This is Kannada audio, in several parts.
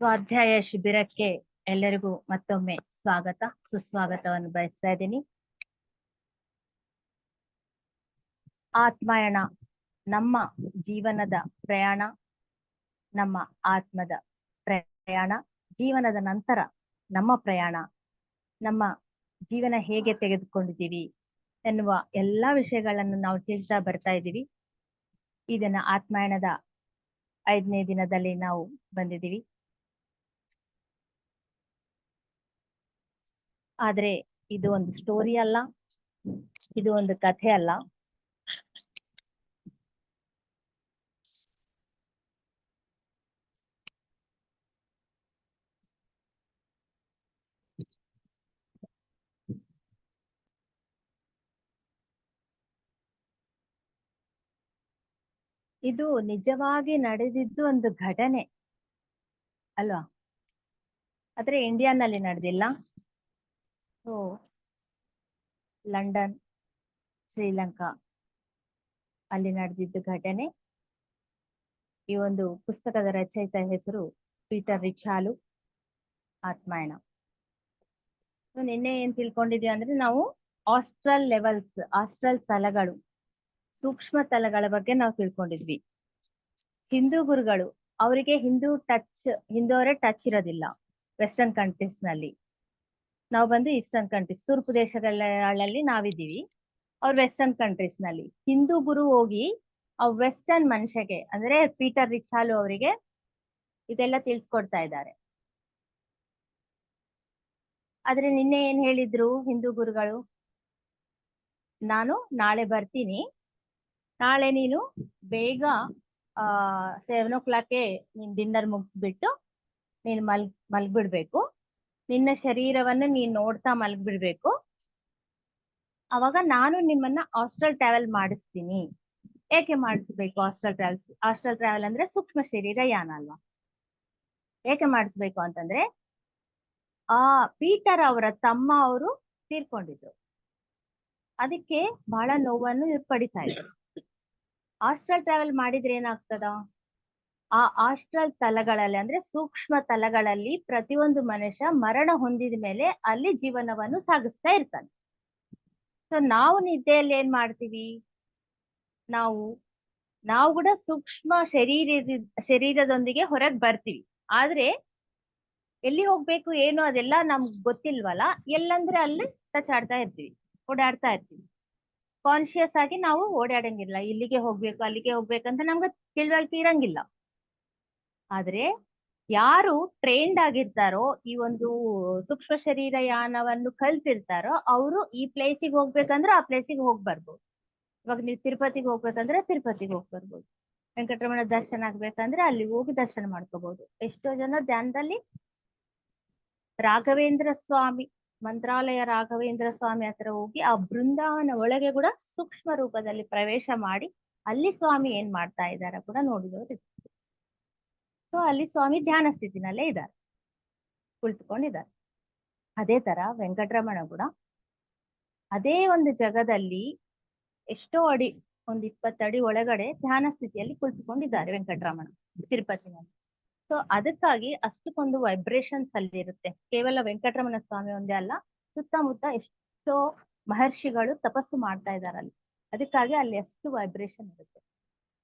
ಸ್ವಾಧ್ಯಾಯ ಶಿಬಿರಕ್ಕೆ ಎಲ್ಲರಿಗೂ ಮತ್ತೊಮ್ಮೆ ಸ್ವಾಗತ ಸುಸ್ವಾಗತವನ್ನು ಬಯಸ್ತಾ ಇದ್ದೀನಿ. ಆತ್ಮಾಯಣ ನಮ್ಮ ಜೀವನದ ಪ್ರಯಾಣ, ನಮ್ಮ ಆತ್ಮದ ಪ್ರಯಾಣ, ಜೀವನದ ನಂತರ ನಮ್ಮ ಪ್ರಯಾಣ, ನಮ್ಮ ಜೀವನ ಹೇಗೆ ತೆಗೆದುಕೊಂಡಿದ್ದೀವಿ ಎನ್ನುವ ಎಲ್ಲಾ ವಿಷಯಗಳನ್ನು ನಾವು ತಿಳಿಸ್ತಾ ಬರ್ತಾ ಇದ್ದೀವಿ. ಇದನ್ನ ಆತ್ಮಾಯಣದ 5ನೇ ದಿನದಲ್ಲಿ ನಾವು ಬಂದಿದ್ದೀವಿ. ಆದ್ರೆ ಇದು ಒಂದು ಸ್ಟೋರಿ ಅಲ್ಲ, ಇದು ಒಂದು ಕಥೆ ಅಲ್ಲ. ಇದು ನಿಜವಾಗಿ ನಡೆದಿದ್ದು ಒಂದು ಘಟನೆ ಅಲ್ವಾ? ಆದ್ರೆ ಇಂಡಿಯಾನಲ್ಲಿ ನಡೆದಿಲ್ಲ. ಸೊ ಲಂಡನ್, ಶ್ರೀಲಂಕಾ ಅಲ್ಲಿ ನಡೆದಿದ್ದು ಘಟನೆ. ಈ ಒಂದು ಪುಸ್ತಕದ ರಚಯಿತ ಹೆಸರು ಪೀಟರ್ ರಿಚಾಲು, ಆತ್ಮಾಯಣ. ನಿನ್ನೆ ಏನ್ ತಿಳ್ಕೊಂಡಿದ್ವಿ ಅಂದ್ರೆ ನಾವು ಆಸ್ಟ್ರಲ್ ಲೆವೆಲ್ಸ್, ಆಸ್ಟ್ರಲ್ ತಲಗಳು, ಸೂಕ್ಷ್ಮ ತಲಗಳ ಬಗ್ಗೆ ನಾವು ತಿಳ್ಕೊಂಡಿದ್ವಿ. ಹಿಂದೂ ಗುರುಗಳು, ಅವರಿಗೆ ಹಿಂದೂವರೇ ಟಚ್ ಇರೋದಿಲ್ಲ ವೆಸ್ಟರ್ನ್ ಕಂಟ್ರೀಸ್ ನಲ್ಲಿ. ನಾವು ಬಂದು ಈಸ್ಟರ್ನ್ ಕಂಟ್ರೀಸ್, ತೂರ್ಪು ದೇಶಗಳಲ್ಲಿ ನಾವಿದ್ದೀವಿ, ಅವ್ರು ವೆಸ್ಟರ್ನ್ ಕಂಟ್ರೀಸ್ ನಲ್ಲಿ. ಹಿಂದೂ ಗುರು ಹೋಗಿ ಆ ವೆಸ್ಟರ್ನ್ ಮನುಷ್ಯಗೆ ಅಂದ್ರೆ ಪೀಟರ್ ರಿಚಾಲು ಅವರಿಗೆ ಇದೆಲ್ಲ ತಿಳಿಸ್ಕೊಡ್ತಾ ಇದ್ದಾರೆ. ಆದ್ರೆ ನಿನ್ನೆ ಏನ್ ಹೇಳಿದ್ರು ಹಿಂದೂ ಗುರುಗಳು? ನಾನು ನಾಳೆ ಬರ್ತೀನಿ, ನಾಳೆ ನೀನು ಬೇಗ 7 o'clock ನೀನ್ ಡಿನ್ನರ್ ಮುಗಿಸ್ಬಿಟ್ಟು ನೀನು ಮಲ್ಗ್ಬಿಡ್ಬೇಕು, ನಿನ್ನ ಶರೀರವನ್ನು ನೀನ್ ನೋಡ್ತಾ ಮಲ್ಗ್ಬಿಡ್ಬೇಕು, ಅವಾಗ ನಾನು ನಿಮ್ಮನ್ನ ಆಸ್ಟ್ರಲ್ ಟ್ರಾವೆಲ್ ಮಾಡಿಸ್ತೀನಿ. ಏಕೆ ಮಾಡಿಸ್ಬೇಕು ಆಸ್ಟ್ರಲ್ ಟ್ರಾವೆಲ್ ಅಂದ್ರೆ ಸೂಕ್ಷ್ಮ ಶರೀರ ಯಾನ ಅಲ್ವಾ? ಏಕೆ ಮಾಡಿಸ್ಬೇಕು ಅಂತಂದ್ರೆ ಆ ಪೀಟರ್ ಅವರ ತಮ್ಮ ಅವರು ತೀರ್ಕೊಂಡಿದ್ರು, ಅದಕ್ಕೆ ಬಹಳ ನೋವನ್ನು ಪಡಿತಾ ಇದ್ರು. ಆಸ್ಟ್ರಲ್ ಟ್ರಾವೆಲ್ ಮಾಡಿದ್ರೆ ಏನಾಗ್ತದ? ಆ ಆಸ್ಟ್ರಲ್ ತಲಗಳಲ್ಲಿ ಅಂದ್ರೆ ಸೂಕ್ಷ್ಮ ತಲಗಳಲ್ಲಿ ಪ್ರತಿಯೊಂದು ಮನುಷ್ಯ ಮರಣ ಹೊಂದಿದ ಮೇಲೆ ಅಲ್ಲಿ ಜೀವನವನ್ನು ಸಾಗಿಸ್ತಾ ಇರ್ತಾನೆ. ಸೊ ನಾವು ನಿದ್ದೆಯಲ್ಲಿ ಏನ್ ಮಾಡ್ತೀವಿ? ನಾವು ಕೂಡ ಸೂಕ್ಷ್ಮ ಶರೀರದೊಂದಿಗೆ ಹೊರಗೆ ಬರ್ತೀವಿ. ಆದ್ರೆ ಎಲ್ಲಿ ಹೋಗ್ಬೇಕು ಏನು ಅದೆಲ್ಲ ನಮ್ಗೆ ಗೊತ್ತಿಲ್ವಲ್ಲ. ಎಲ್ಲಂದ್ರೆ ಅಲ್ಲಿ ಟಚ್ ಆಡ್ತಾ ಇರ್ತೀವಿ, ಓಡಾಡ್ತಾ ಇರ್ತೀವಿ. ಕಾನ್ಶಿಯಸ್ ಆಗಿ ನಾವು ಓಡಾಡಂಗಿಲ್ಲ, ಇಲ್ಲಿಗೆ ಹೋಗ್ಬೇಕು ಅಲ್ಲಿಗೆ ಹೋಗ್ಬೇಕಂತ ನಮ್ಗೆ ತಿಳುವಳಿಕೆ ಇರಂಗಿಲ್ಲ. ಆದ್ರೆ ಯಾರು ಟ್ರೈನ್ಡ್ ಆಗಿರ್ತಾರೋ, ಈ ಒಂದು ಸೂಕ್ಷ್ಮ ಶರೀರ ಯಾನವನ್ನು ಕಲ್ತಿರ್ತಾರೋ, ಅವರು ಈ ಪ್ಲೇಸಿಗೆ ಹೋಗ್ಬೇಕಂದ್ರೆ ಆ ಪ್ಲೇಸಿಗೆ ಹೋಗಿ ಬರ್ಬೋದು. ಇವಾಗ ನೀವು ತಿರುಪತಿಗೆ ಹೋಗ್ಬೇಕಂದ್ರೆ ತಿರುಪತಿಗೆ ಹೋಗಿ ಬರ್ಬೋದು, ವೆಂಕಟರಮಣ ದರ್ಶನ ಆಗ್ಬೇಕಂದ್ರೆ ಅಲ್ಲಿ ಹೋಗಿ ದರ್ಶನ ಮಾಡ್ಕೋಬಹುದು. ಎಷ್ಟೋ ಜನ ಧ್ಯಾನದಲ್ಲಿ ರಾಘವೇಂದ್ರ ಸ್ವಾಮಿ, ಮಂತ್ರಾಲಯ ರಾಘವೇಂದ್ರ ಸ್ವಾಮಿ ಹತ್ರ ಹೋಗಿ ಆ ಬೃಂದಾವನ ಒಳಗೆ ಕೂಡ ಸೂಕ್ಷ್ಮ ರೂಪದಲ್ಲಿ ಪ್ರವೇಶ ಮಾಡಿ ಅಲ್ಲಿ ಸ್ವಾಮಿ ಏನ್ ಮಾಡ್ತಾ ಇದಾರ ಕೂಡ ನೋಡಿದವರು. ಸೊ ಅಲ್ಲಿ ಸ್ವಾಮಿ ಧ್ಯಾನ ಸ್ಥಿತಿನಲ್ಲೇ ಇದ್ದಾರೆ, ಕುಳಿತುಕೊಂಡಿದ್ದಾರೆ. ಅದೇ ತರ ವೆಂಕಟರಮಣ ಕೂಡ ಅದೇ ಒಂದು ಜಗದಲ್ಲಿ ಎಷ್ಟೋ ಅಡಿ, ಒಂದು 20 ಅಡಿ ಒಳಗಡೆ ಧ್ಯಾನ ಸ್ಥಿತಿಯಲ್ಲಿ ಕುಳಿತುಕೊಂಡಿದ್ದಾರೆ ವೆಂಕಟರಮಣ ತಿರುಪತಿನಲ್ಲಿ. ಸೊ ಅದಕ್ಕಾಗಿ ಅಷ್ಟಕ್ಕೊಂದು ವೈಬ್ರೇಷನ್ಸ್ ಅಲ್ಲಿ ಇರುತ್ತೆ. ಕೇವಲ ವೆಂಕಟರಮಣ ಸ್ವಾಮಿ ಒಂದೇ ಅಲ್ಲ, ಸುತ್ತಮುತ್ತ ಎಷ್ಟೋ ಮಹರ್ಷಿಗಳು ತಪಸ್ಸು ಮಾಡ್ತಾ ಇದ್ದಾರೆ ಅಲ್ಲಿ, ಅದಕ್ಕಾಗಿ ಅಲ್ಲಿ ಅಷ್ಟು ವೈಬ್ರೇಷನ್ ಇರುತ್ತೆ.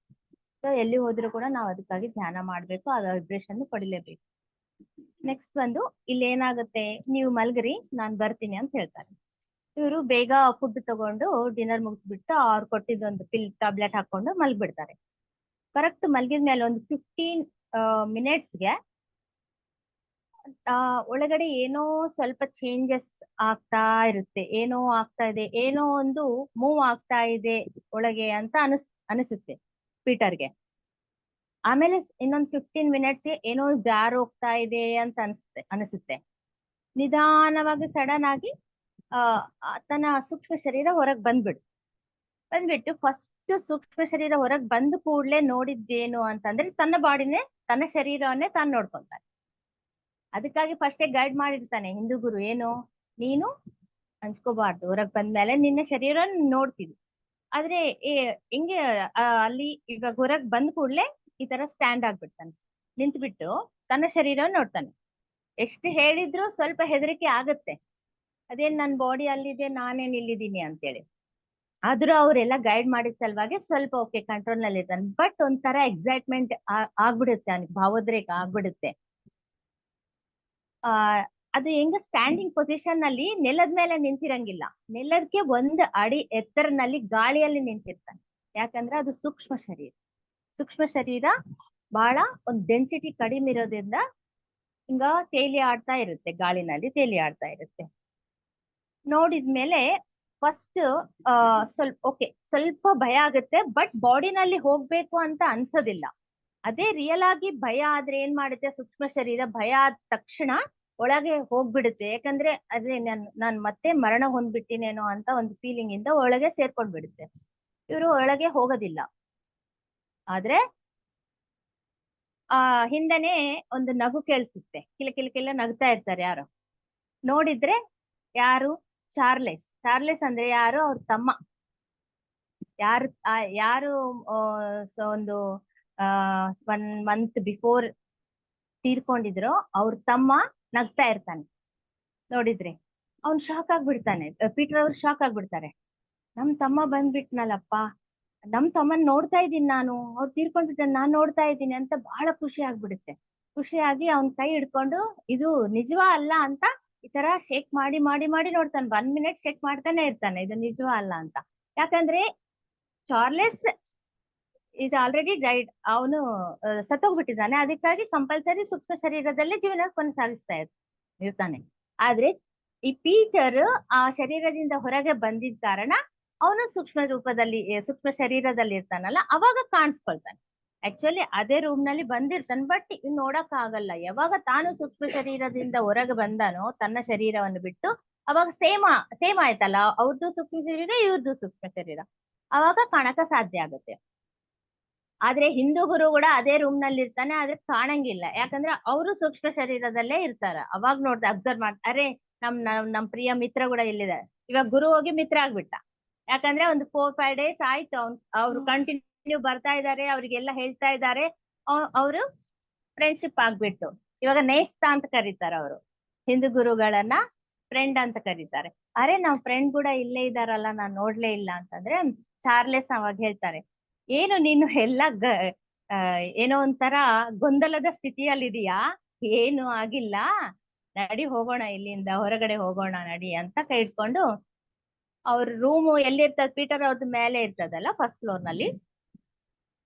ಸೊ ಎಲ್ಲಿ ಹೋದ್ರು ಕೂಡ ನಾವು ಅದಕ್ಕಾಗಿ ಧ್ಯಾನ ಮಾಡ್ಬೇಕು, ಆ ವೈಬ್ರೇಷನ್ ಪಡಿಲೇಬೇಕು. ನೆಕ್ಸ್ಟ್ ಬಂದು ಇಲ್ಲಿ ಏನಾಗುತ್ತೆ, ನೀವು ಮಲ್ಗರಿ ನಾನ್ ಬರ್ತೀನಿ ಅಂತ ಹೇಳ್ತಾರೆ. ಇವರು ಬೇಗ ಫುಡ್ ತಗೊಂಡು ಡಿನ್ನರ್ ಮುಗಿಸ್ಬಿಟ್ಟು ಅವ್ರು ಕೊಟ್ಟಿದ್ದೊಂದು ಟ್ಯಾಬ್ಲೆಟ್ ಹಾಕೊಂಡು ಮಲ್ಗ್ಬಿಡ್ತಾರೆ. ಕರೆಕ್ಟ್ ಮಲ್ಗಿದ್ಮೇಲೆ ಒಂದು 15 ಮಿನಿಟ್ಸ್ಗೆ ಒಳಗಡೆ ಏನೋ ಸ್ವಲ್ಪ ಚೇಂಜಸ್ ಆಗ್ತಾ ಇರುತ್ತೆ, ಏನೋ ಆಗ್ತಾ ಇದೆ, ಏನೋ ಒಂದು ಮೂವ್ ಆಗ್ತಾ ಇದೆ ಒಳಗೆ ಅಂತ ಅನಿಸುತ್ತೆ ಪೀಟರ್ಗೆ. ಆಮೇಲೆ ಇನ್ನೊಂದು 15 ಮಿನಿಟ್ಸ್ಗೆ ಏನೋ ಜಾರ್ ಹೋಗ್ತಾ ಇದೆ ಅಂತ ಅನಿಸುತ್ತೆ. ನಿಧಾನವಾಗಿ ಸಡನ್ ಆಗಿ ತನ್ನ ಸೂಕ್ಷ್ಮ ಶರೀರ ಹೊರಗೆ ಬಂದ್ಬಿಟ್ಟು ಫಸ್ಟ್ ಸೂಕ್ಷ್ಮ ಶರೀರ ಹೊರಗೆ ಬಂದ ಕೂಡ್ಲೆ ನೋಡಿದ್ದೇನು ಅಂತಂದ್ರೆ ತನ್ನ ಬಾಡಿನೇ, ತನ್ನ ಶರೀರವನ್ನೇ ತಾನು ನೋಡ್ಕೊಂತಾನೆ. ಅದಕ್ಕಾಗಿ ಫಸ್ಟೇ ಗೈಡ್ ಮಾಡಿರ್ತಾನೆ ಹಿಂದೂ ಗುರು, ಏನು ನೀನು ಹಂಚ್ಕೋಬಾರ್ದು, ಹೊರಗೆ ಬಂದ್ಮೇಲೆ ನಿನ್ನ ಶರೀರ ನೋಡ್ತೀವಿ. ಆದ್ರೆ ಹಿಂಗೆ ಅಲ್ಲಿ ಇವಾಗ ಹೊರಗೆ ಬಂದ ಕೂಡ್ಲೆ ಈ ತರ ಸ್ಟ್ಯಾಂಡ್ ಆಗ್ಬಿಡ್ತಾನೆ, ನಿಂತ್ಬಿಟ್ಟು ತನ್ನ ಶರೀರವನ್ನು ನೋಡ್ತಾನೆ. ಎಷ್ಟು ಹೇಳಿದ್ರು ಸ್ವಲ್ಪ ಹೆದರಿಕೆ ಆಗತ್ತೆ, ಅದೇನ್ ನನ್ ಬಾಡಿ ಅಲ್ಲಿದೆ ನಾನೇನ್ ಇಲ್ಲಿದ್ದೀನಿ ಅಂತೇಳಿ. ಆದ್ರೂ ಅವರೆಲ್ಲ ಗೈಡ್ ಮಾಡಿದ ಸಲುವಾಗಿ ಸ್ವಲ್ಪ ಓಕೆ ಕಂಟ್ರೋಲ್ ನಲ್ಲಿ ಇರ್ತಾನೆ. ಬಟ್ ಒಂಥರ ಎಕ್ಸೈಟ್ಮೆಂಟ್ ಆಗ್ಬಿಡುತ್ತೆ, ಅವನಿಗೆ ಭಾವೋದ್ರೇಕ ಆಗ್ಬಿಡುತ್ತೆ. ಆ ಅದು ಹೆಂಗ ಸ್ಟ್ಯಾಂಡಿಂಗ್ ಪೊಸಿಷನ್ ನಲ್ಲಿ ನೆಲದ ಮೇಲೆ ನಿಂತಿರಂಗಿಲ್ಲ, ನೆಲದಕ್ಕೆ 1 ಅಡಿ ಎತ್ತರನಲ್ಲಿ ಗಾಳಿಯಲ್ಲಿ ನಿಂತಿರ್ತಾನೆ. ಯಾಕಂದ್ರೆ ಅದು ಸೂಕ್ಷ್ಮ ಶರೀರ. ಸೂಕ್ಷ್ಮ ಶರೀರ ಬಹಳ ಒಂದು ಡೆನ್ಸಿಟಿ ಕಡಿಮೆ ಇರೋದ್ರಿಂದ ಹಿಂಗ ತೇಲಿ ಆಡ್ತಾ ಇರುತ್ತೆ, ಗಾಳಿನಲ್ಲಿ ತೇಲಿ ಆಡ್ತಾ ಇರುತ್ತೆ. ನೋಡಿದ್ಮೇಲೆ ಫಸ್ಟ್ ಸ್ವಲ್ಪ ಭಯ ಆಗುತ್ತೆ, ಬಟ್ ಬಾಡಿನಲ್ಲಿ ಹೋಗ್ಬೇಕು ಅಂತ ಅನ್ಸೋದಿಲ್ಲ. ಅದೇ ರಿಯಲ್ ಆಗಿ ಭಯ ಆದ್ರೆ ಏನ್ ಮಾಡುತ್ತೆ, ಸೂಕ್ಷ್ಮ ಶರೀರ ಭಯ ಆದ ತಕ್ಷಣ ಒಳಗೆ ಹೋಗ್ಬಿಡುತ್ತೆ. ಯಾಕಂದ್ರೆ ಅದೇ ನಾನ್ ಮತ್ತೆ ಮರಣ ಹೊಂದ್ಬಿಟ್ಟಿನೇನೋ ಅಂತ ಒಂದು ಫೀಲಿಂಗ್ ಇಂದ ಒಳಗೆ ಸೇರ್ಕೊಂಡ್ಬಿಡುತ್ತೆ. ಇವರು ಒಳಗೆ ಹೋಗೋದಿಲ್ಲ. ಆದ್ರೆ ಹಿಂದನೆ ಒಂದು ನಗು ಕೇಳಿಸುತ್ತೆ, ಕಿಲ ನಗ್ತಾ ಇರ್ತಾರೆ ಯಾರು. ನೋಡಿದ್ರೆ ಯಾರು, ಚಾರ್ಲೆಸ್ ಅಂದ್ರೆ ಯಾರು, ಅವ್ರ ತಮ್ಮ. ಯಾರು ಒಂದು 1 ಮಂತ್ ಬಿಫೋರ್ ತೀರ್ಕೊಂಡಿದ್ರು ಅವ್ರ ತಮ್ಮ ನಗ್ತಾ ಇರ್ತಾನೆ. ನೋಡಿದ್ರೆ ಅವ್ನ್ ಶಾಕ್ ಆಗ್ಬಿಡ್ತಾನೆ, ಪೀಟರ್ ಅವ್ರು ಶಾಕ್ ಆಗ್ಬಿಡ್ತಾರೆ. ನಮ್ ತಮ್ಮ ಬಂದ್ಬಿಟ್ನಲ್ಲಪ್ಪ, ನಮ್ ತಮ್ಮನ್ ನೋಡ್ತಾ ಇದ್ದೀನಿ ನಾನು, ಅವ್ರು ತೀರ್ಕೊಂಡಿದ್ದ ನಾನ್ ನೋಡ್ತಾ ಇದ್ದೀನಿ ಅಂತ ಬಹಳ ಖುಷಿ ಆಗ್ಬಿಡುತ್ತೆ. ಖುಷಿಯಾಗಿ ಅವ್ನ್ ಕೈ ಹಿಡ್ಕೊಂಡು ಇದು ನಿಜವಾ ಅಲ್ಲ ಅಂತ ಈ ತರ ಶೇಕ್ ಮಾಡಿ ಮಾಡಿ ಮಾಡಿ ನೋಡ್ತಾನೆ. 1 ಮಿನಿಟ್ ಶೇಕ್ ಮಾಡ್ತಾನೆ ಇರ್ತಾನೆ, ಇದು ನಿಜವಾ ಅಲ್ಲ ಅಂತ. ಯಾಕಂದ್ರೆ ಚಾರ್ಲೆಸ್ ಈಸ್ ಆಲ್ರೆಡಿ ಡೈಡ್, ಅವನು ಸತ್ತೋಗ್ಬಿಟ್ಟಿದ್ದಾನೆ. ಅದಕ್ಕಾಗಿ ಕಂಪಲ್ಸರಿ ಸೂಕ್ಷ್ಮ ಶರೀರದಲ್ಲೇ ಜೀವನ ಕೊನಸಾಗಿಸ್ತಾ ಇರ್ತಾನೆ. ಆದ್ರೆ ಈ ಪೀಟರ್ ಆ ಶರೀರದಿಂದ ಹೊರಗೆ ಬಂದಿದ್ದ ಕಾರಣ ಅವನು ಸೂಕ್ಷ್ಮ ಶರೀರದಲ್ಲಿ ಇರ್ತಾನಲ್ಲ, ಅವಾಗ ಕಾಣಿಸ್ಕೊಳ್ತಾನೆ. ಆಕ್ಚುಲಿ ಅದೇ ರೂಮ್ ನಲ್ಲಿ ಬಂದಿರ್ತಾನೆ, ಬಟ್ ನೋಡಕ್ ಆಗಲ್ಲ. ಯಾವಾಗ ತಾನು ಸೂಕ್ಷ್ಮ ಶರೀರದಿಂದ ಹೊರಗೆ ಬಂದಾನೋ ತನ್ನ ಶರೀರವನ್ನು ಬಿಟ್ಟು, ಅವಾಗ ಸೇಮ್ ಆಯ್ತಲ್ಲ, ಅವ್ರದ್ದು ಸೂಕ್ಷ್ಮ ಶರೀರ ಇವ್ರದ್ದು ಸೂಕ್ಷ್ಮ ಶರೀರ, ಅವಾಗ ಕಾಣಕ ಸಾಧ್ಯ ಆಗುತ್ತೆ. ಆದ್ರೆ ಹಿಂದೂ ಗುರು ಕೂಡ ಅದೇ ರೂಮ್ ನಲ್ಲಿ ಇರ್ತಾನೆ, ಆದ್ರೆ ಕಾಣಂಗಿಲ್ಲ. ಯಾಕಂದ್ರೆ ಅವರು ಸೂಕ್ಷ್ಮ ಶರೀರದಲ್ಲೇ ಇರ್ತಾರ. ಅವಾಗ ನೋಡ್ದೆ ಅಬ್ಸರ್ವ್ ಮಾಡ್ತಾರೆ, ನಮ್ ಪ್ರಿಯ ಮಿತ್ರ ಕೂಡ ಇಲ್ಲಿದ್ದಾರೆ. ಇವಾಗ ಗುರು ಹೋಗಿ ಮಿತ್ರ ಆಗ್ಬಿಟ್ಟ. ಯಾಕಂದ್ರೆ ಒಂದು 4-5 ಡೇಸ್ ಆಯ್ತು ಅವ್ರು ಕಂಟಿನ್ಯೂ ಬರ್ತಾ ಇದ್ದಾರೆ, ಅವ್ರಿಗೆಲ್ಲ ಹೇಳ್ತಾ ಇದ್ದಾರೆ. ಅವರು ಫ್ರೆಂಡ್ಶಿಪ್ ಆಗ್ಬಿಟ್ಟು ಇವಾಗ ನೇಸ್ತ ಅಂತ ಕರೀತಾರೆ. ಅವರು ಹಿಂದೂ ಗುರುಗಳನ್ನ ಫ್ರೆಂಡ್ ಅಂತ ಕರೀತಾರೆ. ಅರೆ ನಾವ್ ಫ್ರೆಂಡ್ ಕೂಡ ಇಲ್ಲೇ ಇದಾರಲ್ಲ, ನಾನ್ ನೋಡ್ಲೇ ಇಲ್ಲ ಅಂತಂದ್ರೆ ಚಾರ್ಲೆಸ್ ಅವಾಗ ಹೇಳ್ತಾರೆ, ಏನು ನೀನು ಎಲ್ಲ ಏನೋ ಒಂಥರ ಗೊಂದಲದ ಸ್ಥಿತಿಯಲ್ಲಿದೀಯಾ, ಏನು ಆಗಿಲ್ಲ, ನಡಿ ಹೋಗೋಣ ಇಲ್ಲಿಂದ, ಹೊರಗಡೆ ಹೋಗೋಣ ನಡಿ ಅಂತ ಕೈ ಇಟ್ಕೊಂಡು ಅವ್ರ ರೂಮು ಎಲ್ಲಿರ್ತದ, ಪೀಟರ್ ಅವ್ರದ್ದು ಮೇಲೆ ಇರ್ತದಲ್ಲ ಫಸ್ಟ್ ಫ್ಲೋರ್ ನಲ್ಲಿ,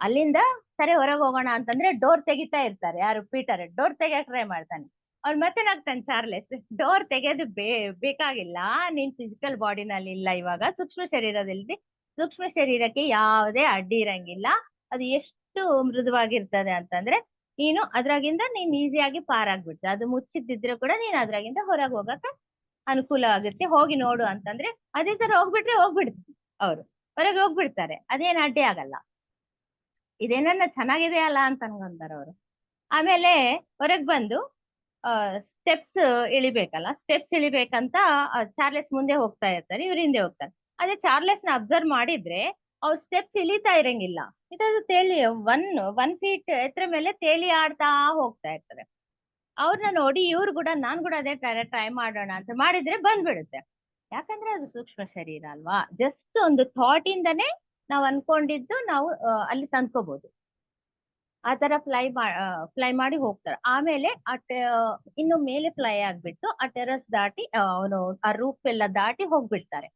ಅಲ್ಲಿಂದ ಸರಿ ಹೊರಗೆ ಹೋಗೋಣ ಅಂತಂದ್ರೆ ಡೋರ್ ತೆಗಿತಾ ಇರ್ತಾರೆ. ಯಾರು, ಪೀಟರ್ ಡೋರ್ ತೆಗಿಯಕ್ ಟ್ರೈ ಮಾಡ್ತಾನೆ. ಅವ್ರು ಮತ್ತೆ ನಾಗ್ತಾನೆ ಚಾರ್ಲೆಸ್, ಡೋರ್ ತೆಗೆಯೋದು ಬೇಕಾಗಿಲ್ಲ, ನೀನ್ ಫಿಸಿಕಲ್ ಬಾಡಿನಲ್ಲಿ ಇಲ್ಲ, ಇವಾಗ ಸೂಕ್ಷ್ಮ ಶರೀರದಲ್ಲಿ. ಸೂಕ್ಷ್ಮ ಶರೀರಕ್ಕೆ ಯಾವುದೇ ಅಡ್ಡಿ ಇರಂಗಿಲ್ಲ, ಅದು ಎಷ್ಟು ಮೃದುವಾಗಿರ್ತದೆ ಅಂತಂದ್ರೆ ನೀನು ನೀನ್ ಈಸಿಯಾಗಿ ಪಾರಾಗ್ಬಿಡ್ತೆ. ಅದು ಮುಚ್ಚಿದ್ದಿದ್ರೆ ಕೂಡ ನೀನ್ ಅದ್ರಾಗಿಂದ ಹೊರಗೆ ಹೋಗಕ ಅನುಕೂಲ ಆಗುತ್ತೆ, ಹೋಗಿ ನೋಡು ಅಂತಂದ್ರೆ ಅದೇ ತರ ಹೋಗ್ಬಿಡ್ತಾರೆ. ಅವ್ರು ಹೊರಗೆ ಹೋಗ್ಬಿಡ್ತಾರೆ, ಅದೇನ್ ಅಡ್ಡಿ ಆಗಲ್ಲ. ಇದೇನನ್ನ ಚೆನ್ನಾಗಿದೆ ಅಲ್ಲ ಅಂತ ಅನ್ಕೊಂತಾರೆ ಅವರು. ಆಮೇಲೆ ಹೊರಗ್ ಬಂದು ಸ್ಟೆಪ್ಸ್ ಇಳಿಬೇಕಲ್ಲ, ಸ್ಟೆಪ್ಸ್ ಇಳಿಬೇಕಂತ ಚಾರ್ಲೆಸ್ ಮುಂದೆ ಹೋಗ್ತಾ ಇರ್ತಾರೆ, ಇವ್ರ ಹಿಂದೆ ಹೋಗ್ತಾರೆ. ಅದೇ ಚಾರ್ಲೆಸ್ ನ ಅಬ್ಸರ್ವ್ ಮಾಡಿದ್ರೆ ಅವ್ರ ಸ್ಟೆಪ್ಸ್ ಇಳಿತಾ ಇರಂಗಿಲ್ಲ, ಇದದು ತೇಲಿ 1 ಫೀಟ್ ಎತ್ತರ ಮೇಲೆ ತೇಲಿ ಆಡ್ತಾ ಹೋಗ್ತಾ ಇರ್ತಾರೆ. ಅವ್ರನ್ನ ನೋಡಿ ಇವ್ರು ಕೂಡ ನಾನ್ ಕೂಡ ಅದೇ ತರ ಟ್ರೈ ಮಾಡೋಣ ಅಂತ ಮಾಡಿದ್ರೆ ಬಂದ್ಬಿಡುತ್ತೆ. ಯಾಕಂದ್ರೆ ಅದು ಸೂಕ್ಷ್ಮ ಶರೀರ ಅಲ್ವಾ, ಜಸ್ಟ್ ಒಂದು ಥಾಟ್ ಇಂದನೇ ನಾವ್ ಅನ್ಕೊಂಡಿದ್ದು ನಾವು ಅಲ್ಲಿ ತಂದ್ಕೋಬಹುದು. ಆ ತರ ಫ್ಲೈ ಮಾಡಿ ಹೋಗ್ತಾರೆ. ಆಮೇಲೆ ಇನ್ನು ಮೇಲೆ ಫ್ಲೈ ಆಗ್ಬಿಟ್ಟು ಆ ಟೆರಸ್ ದಾಟಿ ಅವನು ಆ ರೂಫ್ ಎಲ್ಲ ದಾಟಿ ಹೋಗ್ಬಿಡ್ತಾರೆ.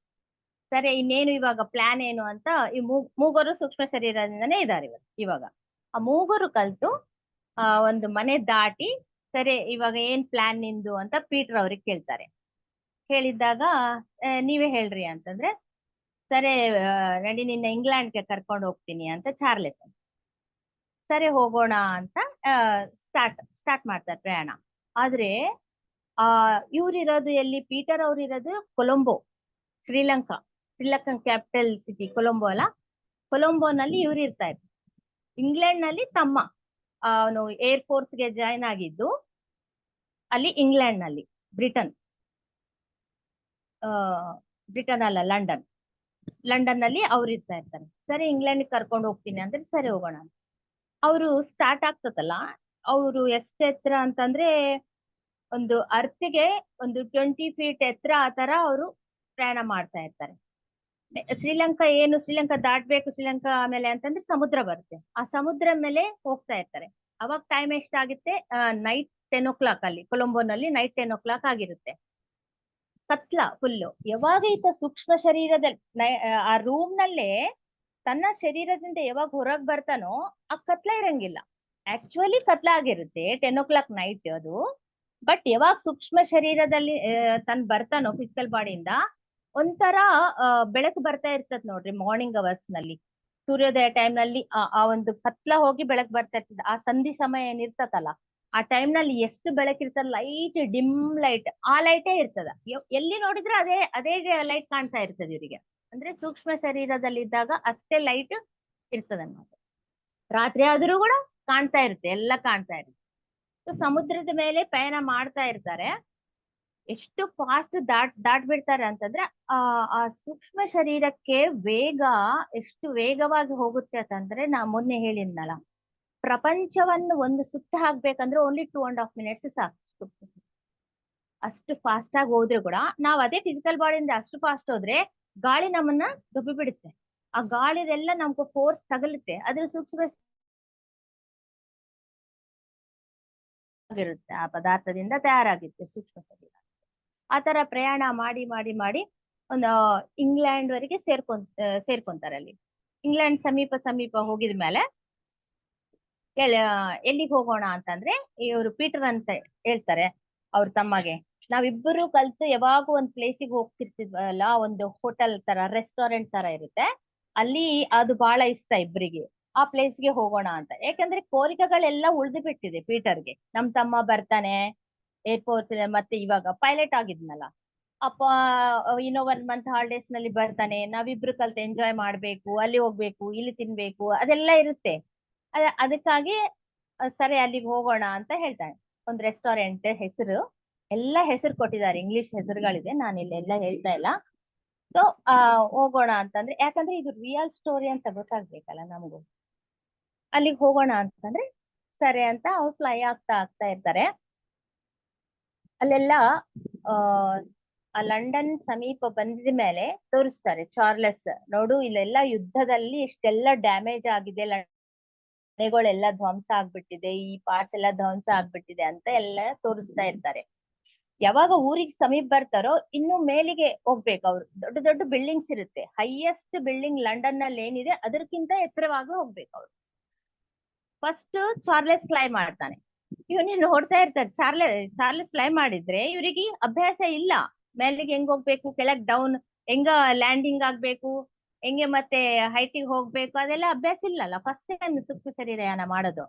ಸರಿ, ಇನ್ನೇನು ಇವಾಗ ಪ್ಲಾನ್ ಏನು ಅಂತ ಈ ಮೂಗರು ಸೂಕ್ಷ್ಮ ಶರೀರದಿಂದನೇ ಇದ್ದಾರೆ ಇವಾಗ. ಆ ಮೂಗರು ಕಲ್ತು ಒಂದು ಮನೆ ದಾಟಿ, ಸರಿ ಇವಾಗ ಏನ್ ಪ್ಲಾನ್ ನಿಂದು ಅಂತ ಪೀಟರ್ ಅವ್ರಿಗೆ ಕೇಳ್ತಾರೆ. ಹೇಳಿದ್ದಾಗ ನೀವೇ ಹೇಳ್ರಿ ಅಂತಂದ್ರೆ, ಸರಿ ನಡಿ ನಿನ್ನ ಇಂಗ್ಲೆಂಡ್ಗೆ ಕರ್ಕೊಂಡು ಹೋಗ್ತೀನಿ ಅಂತ ಚಾರ್ಲೆಸ್. ಸರಿ ಹೋಗೋಣ ಅಂತ ಸ್ಟಾರ್ಟ್ ಮಾಡ್ತಾರೆ ಪ್ರಯಾಣ. ಆದ್ರೆ ಇವ್ರಿರೋದು ಎಲ್ಲಿ, ಪೀಟರ್ ಅವ್ರು ಇರೋದು ಕೊಲಂಬೋ, ಶ್ರೀಲಂಕನ್ ಕ್ಯಾಪಿಟಲ್ ಸಿಟಿ ಕೊಲಂಬೋ ಅಲ್ಲ, ಕೊಲಂಬೋನಲ್ಲಿ ಇವ್ರು ಇರ್ತಾ ಇದ್ರು. ಇಂಗ್ಲೆಂಡ್ ನಲ್ಲಿ ತಮ್ಮ ಅವನು ಏರ್ ಫೋರ್ಸ್ಗೆ ಜಾಯ್ನ್ ಆಗಿದ್ದು ಅಲ್ಲಿ ಇಂಗ್ಲೆಂಡ್ ನಲ್ಲಿ, ಬ್ರಿಟನ್ ಅಲ್ಲ ಲಂಡನ್ ನಲ್ಲಿ ಅವ್ರು ಇರ್ತಾ ಇರ್ತಾರೆ. ಸರಿ ಇಂಗ್ಲೆಂಡ್ ಕರ್ಕೊಂಡು ಹೋಗ್ತೀನಿ ಅಂದ್ರೆ ಸರಿ ಹೋಗೋಣ. ಅವರು ಸ್ಟಾರ್ಟ್ ಆಗ್ತದಲ್ಲ, ಅವರು ಎಷ್ಟು ಎತ್ತರ ಅಂತಂದ್ರೆ ಒಂದು ಅರ್ತ್ಗೆ ಒಂದು 20 ಫೀಟ್ ಎತ್ತರ ಆ ತರ ಅವರು ಪ್ರಯಾಣ ಮಾಡ್ತಾ ಇರ್ತಾರೆ. ಶ್ರೀಲಂಕಾ ದಾಟ್ಬೇಕು, ಶ್ರೀಲಂಕಾ ಆಮೇಲೆ ಅಂತಂದ್ರೆ ಸಮುದ್ರ ಬರುತ್ತೆ, ಆ ಸಮುದ್ರ ಮೇಲೆ ಹೋಗ್ತಾ ಇರ್ತಾರೆ. ಅವಾಗ ಟೈಮ್ ಎಷ್ಟಾಗುತ್ತೆ, ನೈಟ್ 10 o'clock ಅಲ್ಲಿ ಕೊಲಂಬೋನಲ್ಲಿ ನೈಟ್ 10 o'clock ಆಗಿರುತ್ತೆ. ಕತ್ಲ ಫುಲ್ಲು. ಯಾವಾಗ ಈತ ಸೂಕ್ಷ್ಮ ಶರೀರದಲ್ಲಿ ಆ ರೂಮ್ ನಲ್ಲೇ ತನ್ನ ಶರೀರದಿಂದ ಯಾವಾಗ ಹೊರಗ್ ಬರ್ತಾನೋ ಆ ಕತ್ಲ ಇರಂಗಿಲ್ಲ. ಆಕ್ಚುಲಿ ಕತ್ಲ ಆಗಿರುತ್ತೆ 10 o'clock ನೈಟ್ ಅದು. ಬಟ್ ಯಾವಾಗ ಸೂಕ್ಷ್ಮ ಶರೀರದಲ್ಲಿ ತನ್ ಬರ್ತಾನೋ ಫಿಸಿಕಲ್ ಬಾಡಿಯಿಂದ ಒಂಥರ ಬೆಳಕು ಬರ್ತಾ ಇರ್ತದ ನೋಡ್ರಿ. ಮಾರ್ನಿಂಗ್ ಅವರ್ಸ್ ನಲ್ಲಿ ಸೂರ್ಯೋದಯ ಟೈಮ್ ನಲ್ಲಿ ಆ ಒಂದು ಕತ್ಲ ಹೋಗಿ ಬೆಳಕು ಬರ್ತಾ ಇರ್ತದ. ಆ ಸಂಧಿ ಸಮಯ ಏನಿರ್ತತಲ್ಲ ಆ ಟೈಮ್ ನಲ್ಲಿ ಎಷ್ಟು ಬೆಳಕಿರ್ತದ, ಲೈಟ್ ಡಿಮ್ ಲೈಟ್, ಆ ಲೈಟೇ ಇರ್ತದ. ಎಲ್ಲಿ ನೋಡಿದ್ರೆ ಅದೇ ಅದೇ ಲೈಟ್ ಕಾಣ್ತಾ ಇರ್ತದೆ ಇವರಿಗೆ. ಅಂದ್ರೆ ಸೂಕ್ಷ್ಮ ಶರೀರದಲ್ಲಿ ಇದ್ದಾಗ ಅಷ್ಟೇ ಲೈಟ್ ಇರ್ತದನ್ನೋದು. ರಾತ್ರಿ ಆದ್ರೂ ಕೂಡ ಕಾಣ್ತಾ ಇರುತ್ತೆ, ಎಲ್ಲ ಕಾಣ್ತಾ ಇರುತ್ತೆ. ಸಮುದ್ರದ ಮೇಲೆ ಪಯಣ ಮಾಡ್ತಾ ಇರ್ತಾರೆ. ಎಷ್ಟು ಫಾಸ್ಟ್ ದಾಟ್ ಬಿಡ್ತಾರೆ ಅಂತಂದ್ರೆ ಆ ಸೂಕ್ಷ್ಮ ಶರೀರಕ್ಕೆ ವೇಗ ಎಷ್ಟು ವೇಗವಾಗಿ ಹೋಗುತ್ತೆ ಅಂತಂದ್ರೆ, ನಾ ಮೊನ್ನೆ ಹೇಳಿದ್ನಲ್ಲ, ಪ್ರಪಂಚವನ್ನು ಒಂದು ಸುತ್ತ ಹಾಕ್ಬೇಕಂದ್ರೆ ಓನ್ಲಿ 2.5 minutes ಸಾಕು. ಅಷ್ಟು ಫಾಸ್ಟ್ ಆಗಿ ಹೋದ್ರೆ ಕೂಡ ನಾವ್ ಅದೇ ಫಿಸಿಕಲ್ ಬಾಡಿಯಿಂದ ಅಷ್ಟು ಫಾಸ್ಟ್ ಹೋದ್ರೆ ಗಾಳಿ ನಮ್ಮನ್ನ ದಬ್ಬಿ ಬಿಡುತ್ತೆ. ಆ ಗಾಳಿದೆಲ್ಲ ನಮ್ಗೆ ಫೋರ್ಸ್ ತಗಲುತ್ತೆ, ಅದ್ರ ಸೂಕ್ಷ್ಮ ಆಗಿರುತ್ತೆ, ಆ ಪದಾರ್ಥದಿಂದ ತಯಾರಾಗುತ್ತೆ ಸೂಕ್ಷ್ಮ ಶರೀರ. ಆ ತರ ಪ್ರಯಾಣ ಮಾಡಿ ಮಾಡಿ ಮಾಡಿ ಒಂದು ಇಂಗ್ಲೆಂಡ್ ವರೆಗೆ ಸೇರ್ಕೊಂತಾರೆ. ಅಲ್ಲಿ ಇಂಗ್ಲೆಂಡ್ ಸಮೀಪ ಹೋಗಿದ್ಮೇಲೆ ಎಲ್ಲಿಗೆ ಹೋಗೋಣ ಅಂತಂದ್ರೆ, ಇವರು ಪೀಟರ್ ಅಂತ ಹೇಳ್ತಾರೆ ಅವ್ರ ತಮ್ಮಗೆ, ನಾವಿಬ್ಬರು ಕಲ್ತು ಯಾವಾಗೂ ಒಂದ್ ಪ್ಲೇಸಿಗೆ ಹೋಗ್ತಿರ್ತಿದ್ವಲ್ಲ, ಒಂದು ಹೋಟೆಲ್ ತರ ರೆಸ್ಟೋರೆಂಟ್ ತರ ಇರುತ್ತೆ ಅಲ್ಲಿ, ಅದು ಬಹಳ ಇಷ್ಟ ಇಬ್ಬರಿಗೆ. ಆ ಪ್ಲೇಸ್ಗೆ ಹೋಗೋಣ ಅಂತ. ಯಾಕಂದ್ರೆ ಕೋರಿಕೆಗಳೆಲ್ಲ ಉಳಿದು ಬಿಟ್ಟಿದೆ ಪೀಟರ್ಗೆ. ನಮ್ ತಮ್ಮ ಬರ್ತಾನೆ ಏರ್ಫೋರ್ಸ್ ಮತ್ತೆ ಇವಾಗ ಪೈಲಟ್ ಆಗಿದ್ನಲ್ಲ, ಅಪ್ಪ ಇನ್ನೋ 1 month ಹಾಲಿಡೇಸ್ ನಲ್ಲಿ ಬರ್ತಾನೆ, ನಾವಿಬ್ರು ಕಲ್ತು ಎಂಜಾಯ್ ಮಾಡ್ಬೇಕು, ಅಲ್ಲಿ ಹೋಗ್ಬೇಕು, ಇಲ್ಲಿ ತಿನ್ಬೇಕು, ಅದೆಲ್ಲ ಇರುತ್ತೆ. ಅದಕ್ಕಾಗಿ ಸರಿ ಅಲ್ಲಿಗೆ ಹೋಗೋಣ ಅಂತ ಹೇಳ್ತಾನೆ. ಒಂದು ರೆಸ್ಟೋರೆಂಟ್ ಹೆಸರು, ಎಲ್ಲ ಹೆಸರು ಕೊಟ್ಟಿದ್ದಾರೆ, ಇಂಗ್ಲಿಷ್ ಹೆಸರುಗಳಿದೆ, ನಾನು ಇಲ್ಲೆಲ್ಲ ಹೇಳ್ತಾ ಇಲ್ಲ. ಸೊ ಹೋಗೋಣ ಅಂತಂದ್ರೆ, ಯಾಕಂದ್ರೆ ಇದು ರಿಯಲ್ ಸ್ಟೋರಿ ಅಂತ ಗೊತ್ತಾಗ್ಬೇಕಲ್ಲ ನಮಗೂ. ಅಲ್ಲಿಗೆ ಹೋಗೋಣ ಅಂತಂದ್ರೆ ಸರಿ ಅಂತ ಅವ್ರು ಫ್ಲೈ ಆಗ್ತಾ ಇರ್ತಾರೆ. ಅಲ್ಲೆಲ್ಲ ಆ ಲಂಡನ್ ಸಮೀಪ ಬಂದಿದ ಮೇಲೆ ತೋರಿಸ್ತಾರೆ, ಚಾರ್ಲೆಸ್ ನೋಡು ಇಲ್ಲೆಲ್ಲ ಯುದ್ಧದಲ್ಲಿ ಇಷ್ಟೆಲ್ಲ ಡ್ಯಾಮೇಜ್ ಆಗಿದೆ, ಮನೆಗಳೆಲ್ಲ ಧ್ವಂಸ ಆಗ್ಬಿಟ್ಟಿದೆ, ಈ ಪಾರ್ಟ್ಸ್ ಎಲ್ಲ ಧ್ವಂಸ ಆಗ್ಬಿಟ್ಟಿದೆ ಅಂತ ಎಲ್ಲ ತೋರಿಸ್ತಾ ಇರ್ತಾರೆ. ಯಾವಾಗ ಊರಿಗೆ ಸಮೀಪ ಬರ್ತಾರೋ ಇನ್ನು ಮೇಲಿಗೆ ಹೋಗ್ಬೇಕು ಅವ್ರು. ದೊಡ್ಡ ದೊಡ್ಡ ಬಿಲ್ಡಿಂಗ್ಸ್ ಇರುತ್ತೆ, ಹೈಯೆಸ್ಟ್ ಬಿಲ್ಡಿಂಗ್ ಲಂಡನ್ ನಲ್ಲಿ ಏನಿದೆ ಅದಕ್ಕಿಂತ ಎತ್ತರವಾಗಿ ಹೋಗ್ಬೇಕು ಅವ್ರು. ಫಸ್ಟ್ ಚಾರ್ಲೆಸ್ ಕ್ಲೈಮ್ ಮಾಡ್ತಾನೆ. ಇವನೇ ನೋಡ್ತಾ ಇರ್ತಾರೆ, ಚಾರ್ಲೆಸ್ ಕ್ಲೈಮ್ ಮಾಡಿದ್ರೆ ಇವರಿಗೆ ಅಭ್ಯಾಸ ಇಲ್ಲ, ಮೇಲಿಗೆ ಹೆಂಗ್ ಹೋಗ್ಬೇಕು, ಕೆಳಗ್ ಡೌನ್ ಹೆಂಗ ಲ್ಯಾಂಡಿಂಗ್ ಆಗ್ಬೇಕು, ಹೆಂಗೆ ಮತ್ತೆ ಹೈಟಿಗೆ ಹೋಗ್ಬೇಕು, ಅದೆಲ್ಲ ಅಭ್ಯಾಸ ಇಲ್ಲಲ್ಲ. ಫಸ್ಟ್ ಟೈಮ್ ಸೂಕ್ಷ್ಮ ಶರೀರಯಾನ ಮಾಡೋದು.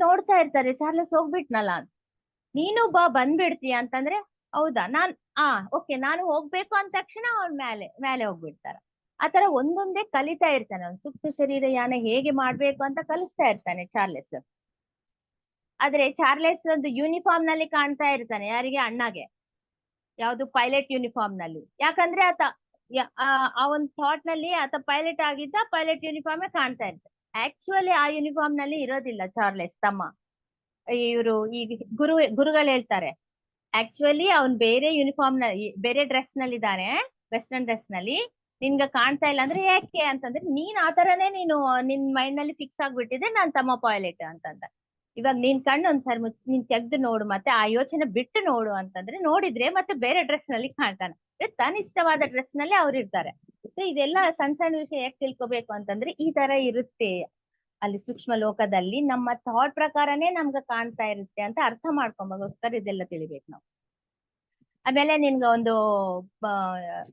ನೋಡ್ತಾ ಇರ್ತಾರೆ, ಚಾರ್ಲೆಸ್ ಹೋಗ್ಬಿಟ್ನಲ್ಲ, ನೀನು ಬಂದ್ಬಿಡ್ತೀಯ ಅಂತಂದ್ರೆ, ಹೌದಾ ಓಕೆ ನಾನು ಹೋಗ್ಬೇಕು ಅಂದ ತಕ್ಷಣ ಅವ್ರ ಮೇಲೆ ಹೋಗ್ಬಿಡ್ತಾರ. ಆತರ ಒಂದೊಂದೇ ಕಲಿತಾ ಇರ್ತಾನೆ, ಅವ್ನು ಸೂಕ್ಷ್ಮ ಶರೀರಯಾನ ಹೇಗೆ ಮಾಡ್ಬೇಕು ಅಂತ ಕಲಿಸ್ತಾ ಇರ್ತಾನೆ ಚಾರ್ಲೆಸ್. ಆದ್ರೆ ಚಾರ್ಲೆಸ್ ಒಂದು ಯೂನಿಫಾರ್ಮ್ ನಲ್ಲಿ ಕಾಣ್ತಾ ಇರ್ತಾನೆ, ಯಾರಿಗೆ, ಅಣ್ಣಗೆ, ಯಾವ್ದು ಪೈಲಟ್ ಯೂನಿಫಾರ್ಮ್ ನಲ್ಲಿ. ಯಾಕಂದ್ರೆ ಆತ ಆ ಒಂದು ಥಾಟ್ ನಲ್ಲಿ ಆತ ಪೈಲಟ್ ಆಗಿದ್ದ, ಪೈಲಟ್ ಯೂನಿಫಾರ್ಮ್ ಕಾಣ್ತಾ ಇರ್ತಾನೆ. ಆಕ್ಚುಲಿ ಆ ಯೂನಿಫಾರ್ಮ್ ನಲ್ಲಿ ಇರೋದಿಲ್ಲ ಚಾರ್ಲೆಸ್ ತಮ್ಮ. ಇವರು ಈ ಗುರುಗಳು ಹೇಳ್ತಾರೆ, ಆಕ್ಚುಲಿ ಅವ್ನ್ ಬೇರೆ ಯೂನಿಫಾರ್ಮ್ ನಲ್ಲಿ, ಬೇರೆ ಡ್ರೆಸ್ ನಲ್ಲಿ ಇದ್ದಾನೆ, ವೆಸ್ಟರ್ನ್ ಡ್ರೆಸ್ ನಲ್ಲಿ. ನಿನ್ಗ ಕಾಣ್ತಾ ಇಲ್ಲ ಅಂದ್ರೆ ಯಾಕೆ ಅಂತಂದ್ರೆ, ನೀನ್ ಆತರನೇ ನೀನು ನಿನ್ ಮೈಂಡ್ ನಲ್ಲಿ ಫಿಕ್ಸ್ ಆಗ್ಬಿಟ್ಟಿದೆ, ನಾನ್ ತಮ್ಮ ಪೈಲಟ್ ಅಂತಂದ. ಇವಾಗ ನೀನ್ ಕಣ್ಣು ಒಂದ್ಸರಿ ನೀನ್ ತೆಗ್ದು ನೋಡು, ಮತ್ತೆ ಆ ಯೋಚನೆ ಬಿಟ್ಟು ನೋಡು ಅಂತಂದ್ರೆ, ನೋಡಿದ್ರೆ ಮತ್ತೆ ಬೇರೆ ಡ್ರೆಸ್ ನಲ್ಲಿ ಕಾಣ್ತಾನೆ. ತನ್ನ ಇಷ್ಟವಾದ ಡ್ರೆಸ್ ನಲ್ಲಿ ಅವ್ರು ಇರ್ತಾರೆ. ಇದೆಲ್ಲ ಸಣ್ಣ ಸಣ್ಣ ವಿಷಯ ಯಾಕೆ ತಿಳ್ಕೊಬೇಕು ಅಂತಂದ್ರೆ, ಈ ತರ ಇರುತ್ತೆ ಅಲ್ಲಿ ಸೂಕ್ಷ್ಮ ಲೋಕದಲ್ಲಿ, ನಮ್ಮ ಥಾಟ್ ಪ್ರಕಾರನೇ ನಮ್ಗೆ ಕಾಣ್ತಾ ಇರುತ್ತೆ ಅಂತ ಅರ್ಥ ಮಾಡ್ಕೊಂಬೋಸ್ಕರ ಇದೆಲ್ಲ ತಿಳಿಬೇಕು ನಾವು. ಆಮೇಲೆ ನಿನ್ಗ ಒಂದು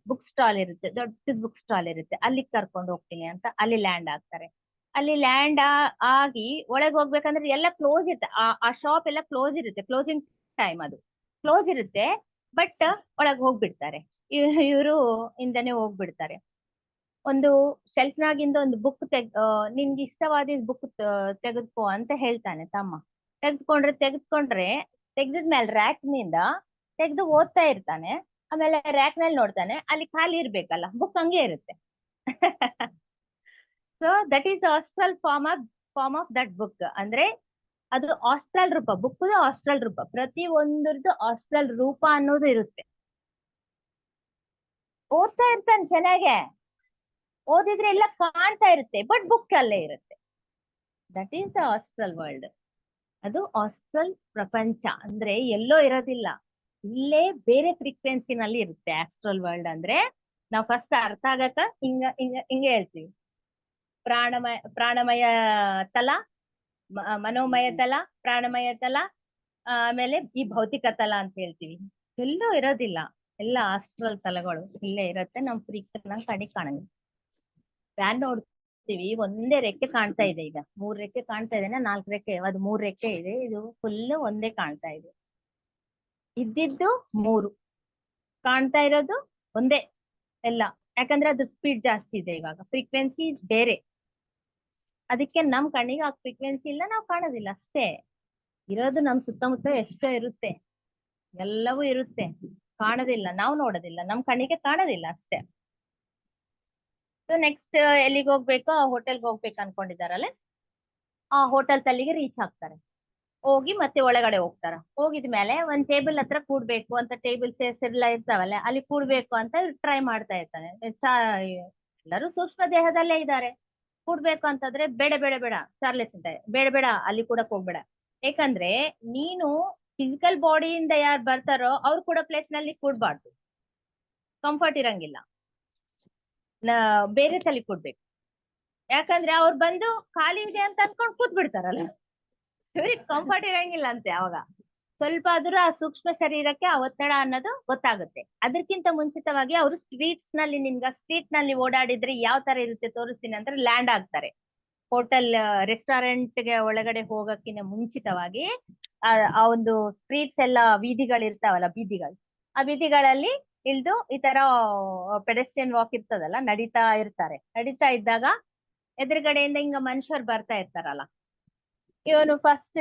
ಬುಕ್ ಸ್ಟಾಲ್ ಇರುತ್ತೆ, ದೊಡ್ಡ ಬುಕ್ ಸ್ಟಾಲ್ ಇರುತ್ತೆ, ಅಲ್ಲಿಗೆ ಕರ್ಕೊಂಡು ಹೋಗ್ತೀನಿ ಅಂತ ಅಲ್ಲಿ ಲ್ಯಾಂಡ್ ಆಗ್ತಾರೆ. ಅಲ್ಲಿ ಲ್ಯಾಂಡ್ ಆಗಿ ಒಳಗೆ ಹೋಗ್ಬೇಕಂದ್ರೆ ಎಲ್ಲ ಕ್ಲೋಸ್ ಇರುತ್ತೆ, ಆ ಶಾಪ್ ಎಲ್ಲ ಕ್ಲೋಸ್ ಇರುತ್ತೆ, ಕ್ಲೋಸಿಂಗ್ ಟೈಮ್ ಅದು ಕ್ಲೋಸ್ ಇರುತ್ತೆ. ಬಟ್ ಒಳಗೆ ಹೋಗ್ಬಿಡ್ತಾರೆ, ಇವರು ಇಂದನೇ ಹೋಗ್ಬಿಡ್ತಾರೆ. ಒಂದು ಶೆಲ್ಫ್ನಾಗಿಂದ ಒಂದು ಬುಕ್ ನಿನ್ಗೆ ಇಷ್ಟವಾದ ಬುಕ್ ತೆಗೆದುಕೋ ಅಂತ ಹೇಳ್ತಾನೆ ತಮ್ಮ. ತೆಗೆದ್ಕೊಂಡ್ರೆ ತೆಗ್ದಿದ್ಮೇಲೆ ರ್ಯಾಕ್ ನಿಂದ ತೆಗೆದು ಓದ್ತಾ ಇರ್ತಾನೆ. ಆಮೇಲೆ ರ್ಯಾಕ್ ನಲ್ಲಿ ನೋಡ್ತಾನೆ, ಅಲ್ಲಿ ಖಾಲಿ ಇರ್ಬೇಕಲ್ಲ, ಬುಕ್ ಹಂಗೆ ಇರುತ್ತೆ. So that is astral form of that book. ಅಂದ್ರೆ ಅದು ಆಸ್ಟ್ರಲ್ ರೂಪ, ಬುಕ್ದು ಆಸ್ಟ್ರಲ್ ರೂಪ, ಪ್ರತಿ ಒಂದರದ್ದು ಆಸ್ಟ್ರಲ್ ರೂಪ ಅನ್ನೋದು ಇರುತ್ತೆ. ಓದ್ತಾ ಇರ್ತಾನೆ ಚೆನ್ನಾಗೆ, ಓದಿದ್ರೆ ಎಲ್ಲ ಕಾಣ್ತಾ ಇರುತ್ತೆ, ಬಟ್ ಬುಕ್ ಅಲ್ಲೇ ಇರುತ್ತೆ. That is the astral world. ಅದು ಆಸ್ಟ್ರಲ್ ಪ್ರಪಂಚ ಅಂದ್ರೆ ಎಲ್ಲೋ ಇರೋದಿಲ್ಲ, ಇಲ್ಲೇ ಬೇರೆ ಫ್ರೀಕ್ವೆನ್ಸಿನಲ್ಲಿ ಇರುತ್ತೆ ಆಸ್ಟ್ರಲ್ ವರ್ಲ್ಡ್ ಅಂದ್ರೆ. ನಾವು ಫಸ್ಟ್ ಅರ್ಥ ಆಗಕ್ಕ ಹಿಂಗ ಹಿಂಗ ಹಿಂಗೆ ಹೇಳ್ತೀವಿ, ಪ್ರಾಣಮಯ ತಲ, ಮನೋಮಯ ತಲ, ಪ್ರಾಣಮಯ ತಲ, ಆಮೇಲೆ ಈ ಭೌತಿಕ ತಲ ಅಂತ ಹೇಳ್ತೀವಿ. ಎಲ್ಲೂ ಇರೋದಿಲ್ಲ, ಎಲ್ಲ ಆಸ್ಟ್ರಲ್ ತಲಗಳು ಇಲ್ಲೇ ಇರುತ್ತೆ. ನಮ್ ಫ್ರೀಕ್ವೆನ್ಸಿ ಕಣ್ಣಿಗೆ ಕಾಣಂಗಿಲ್ಲ. ಫ್ಯಾನ್ ನೋಡ್ತೀವಿ, ಒಂದೇ ರೆಕ್ಕೆ ಕಾಣ್ತಾ ಇದೆ, ಈಗ 3 ರೆಕ್ಕೆ ಕಾಣ್ತಾ ಇದೆ, 4 ರೆಕ್ಕೆ, ಅದು 3 ರೆಕ್ಕೆ ಇದೆ, ಇದು ಫುಲ್ ಒಂದೇ ಕಾಣ್ತಾ ಇದೆ. ಇದ್ದಿದ್ದು 3, ಕಾಣ್ತಾ ಇರೋದು ಒಂದೇ ಎಲ್ಲ. ಯಾಕಂದ್ರೆ ಅದ್ರ ಸ್ಪೀಡ್ ಜಾಸ್ತಿ ಇದೆ, ಇವಾಗ ಫ್ರೀಕ್ವೆನ್ಸಿ ಬೇರೆ, ಅದಕ್ಕೆ ನಮ್ ಕಣ್ಣಿಗೆ ಆ ಫ್ರೀಕ್ವೆನ್ಸಿ ಇಲ್ಲ, ನಾವು ಕಾಣೋದಿಲ್ಲ ಅಷ್ಟೇ. ಇರೋದು ನಮ್ ಸುತ್ತಮುತ್ತ ಎಷ್ಟೋ ಇರುತ್ತೆ, ಎಲ್ಲವೂ ಇರುತ್ತೆ, ಕಾಣೋದಿಲ್ಲ, ನಾವು ನೋಡೋದಿಲ್ಲ, ನಮ್ ಕಣ್ಣಿಗೆ ಕಾಣೋದಿಲ್ಲ ಅಷ್ಟೇ. ಸೊ ನೆಕ್ಸ್ಟ್ ಎಲ್ಲಿಗೆ ಹೋಗ್ಬೇಕು, ಆ ಹೋಟೆಲ್ಗೆ ಹೋಗ್ಬೇಕು ಅನ್ಕೊಂಡಿದಾರಲ್ಲ, ಆ ಹೋಟೆಲ್ ತಲ್ಲಿಗೆ ರೀಚ್ ಆಗ್ತಾರೆ. ಹೋಗಿ ಮತ್ತೆ ಒಳಗಡೆ ಹೋಗ್ತಾರ. ಹೋಗಿದ್ಮೇಲೆ ಒಂದ್ ಟೇಬಲ್ ಹತ್ರ ಕೂಡ್ಬೇಕು ಅಂತ, ಟೇಬಲ್ ಚೇರ್ಸ್ ಎಲ್ಲ ಇರ್ತಾವಲ್ಲ, ಅಲ್ಲಿ ಕೂಡ್ಬೇಕು ಅಂತ ಟ್ರೈ ಮಾಡ್ತಾ ಇರ್ತಾನೆ. ಎಲ್ಲರೂ ಸೂಕ್ಷ್ಮ ದೇಹದಲ್ಲೇ ಇದ್ದಾರೆ. ಕೂಡ್ಬೇಕು ಅಂತಂದ್ರೆ ಬೇಡ ಬೇಡ ಬೇಡ, ಚಾರ್ಲೆಸ್ ಅಂತ, ಬೇಡ ಬೇಡ ಅಲ್ಲಿ ಕೂಡಕ್ ಹೋಗ್ಬೇಡ. ಯಾಕಂದ್ರೆ ನೀನು ಫಿಸಿಕಲ್ ಬಾಡಿಯಿಂದ ಯಾರು ಬರ್ತಾರೋ ಅವ್ರು ಕೂಡ ಪ್ಲೇಸ್ ನಲ್ಲಿ ಕೂಡ್ಬಾರ್ದು, ಕಂಫರ್ಟ್ ಇರಂಗಿಲ್ಲ, ಬೇರೆ ತಲೆ ಕೂಡ್ಬೇಕು. ಯಾಕಂದ್ರೆ ಅವ್ರು ಬಂದು ಖಾಲಿ ಇದೆ ಅಂತ ಅನ್ಕೊಂಡ್ ಕೂತ್ ಬಿಡ್ತಾರಲ್ಲ, ಇವ್ರಿಗೆ ಕಂಫರ್ಟ್ ಇರಂಗಿಲ್ಲ ಅಂತೆ. ಅವಾಗ ಸ್ವಲ್ಪ ಆದ್ರೂ ಆ ಸೂಕ್ಷ್ಮ ಶರೀರಕ್ಕೆ ಆ ಒತ್ತಡ ಅನ್ನೋದು ಗೊತ್ತಾಗುತ್ತೆ. ಅದಕ್ಕಿಂತ ಮುಂಚಿತವಾಗಿ ಅವರು ಸ್ಟ್ರೀಟ್ಸ್ ನಲ್ಲಿ, ಸ್ಟ್ರೀಟ್ ನಲ್ಲಿ ಓಡಾಡಿದ್ರೆ ಯಾವ ತರ ಇರುತ್ತೆ ತೋರಿಸ್ತೀನಿ ಅಂತ ಲ್ಯಾಂಡ್ ಆಗ್ತಾರೆ. ಹೋಟೆಲ್ ರೆಸ್ಟೋರೆಂಟ್ ಗೆ ಒಳಗಡೆ ಹೋಗಕ್ಕಿಂತ ಮುಂಚಿತವಾಗಿ ಆ ಒಂದು ಸ್ಟ್ರೀಟ್ಸ್ ಎಲ್ಲ ಬೀದಿಗಳಿರ್ತಾವಲ್ಲ, ಬೀದಿಗಳು, ಆ ಬೀದಿಗಳಲ್ಲಿ ಇಳ್ದು ಈ ತರ ಪೆಡೆಸ್ಟ್ರಿಯನ್ ವಾಕ್ ಇರ್ತದಲ್ಲ, ನಡೀತಾ ಇರ್ತಾರೆ. ನಡೀತಾ ಇದ್ದಾಗ ಎದುರುಗಡೆಯಿಂದ ಹಿಂಗ ಮನುಷ್ಯರು ಬರ್ತಾ ಇರ್ತಾರಲ್ಲ, ಇವನು ಫಸ್ಟ್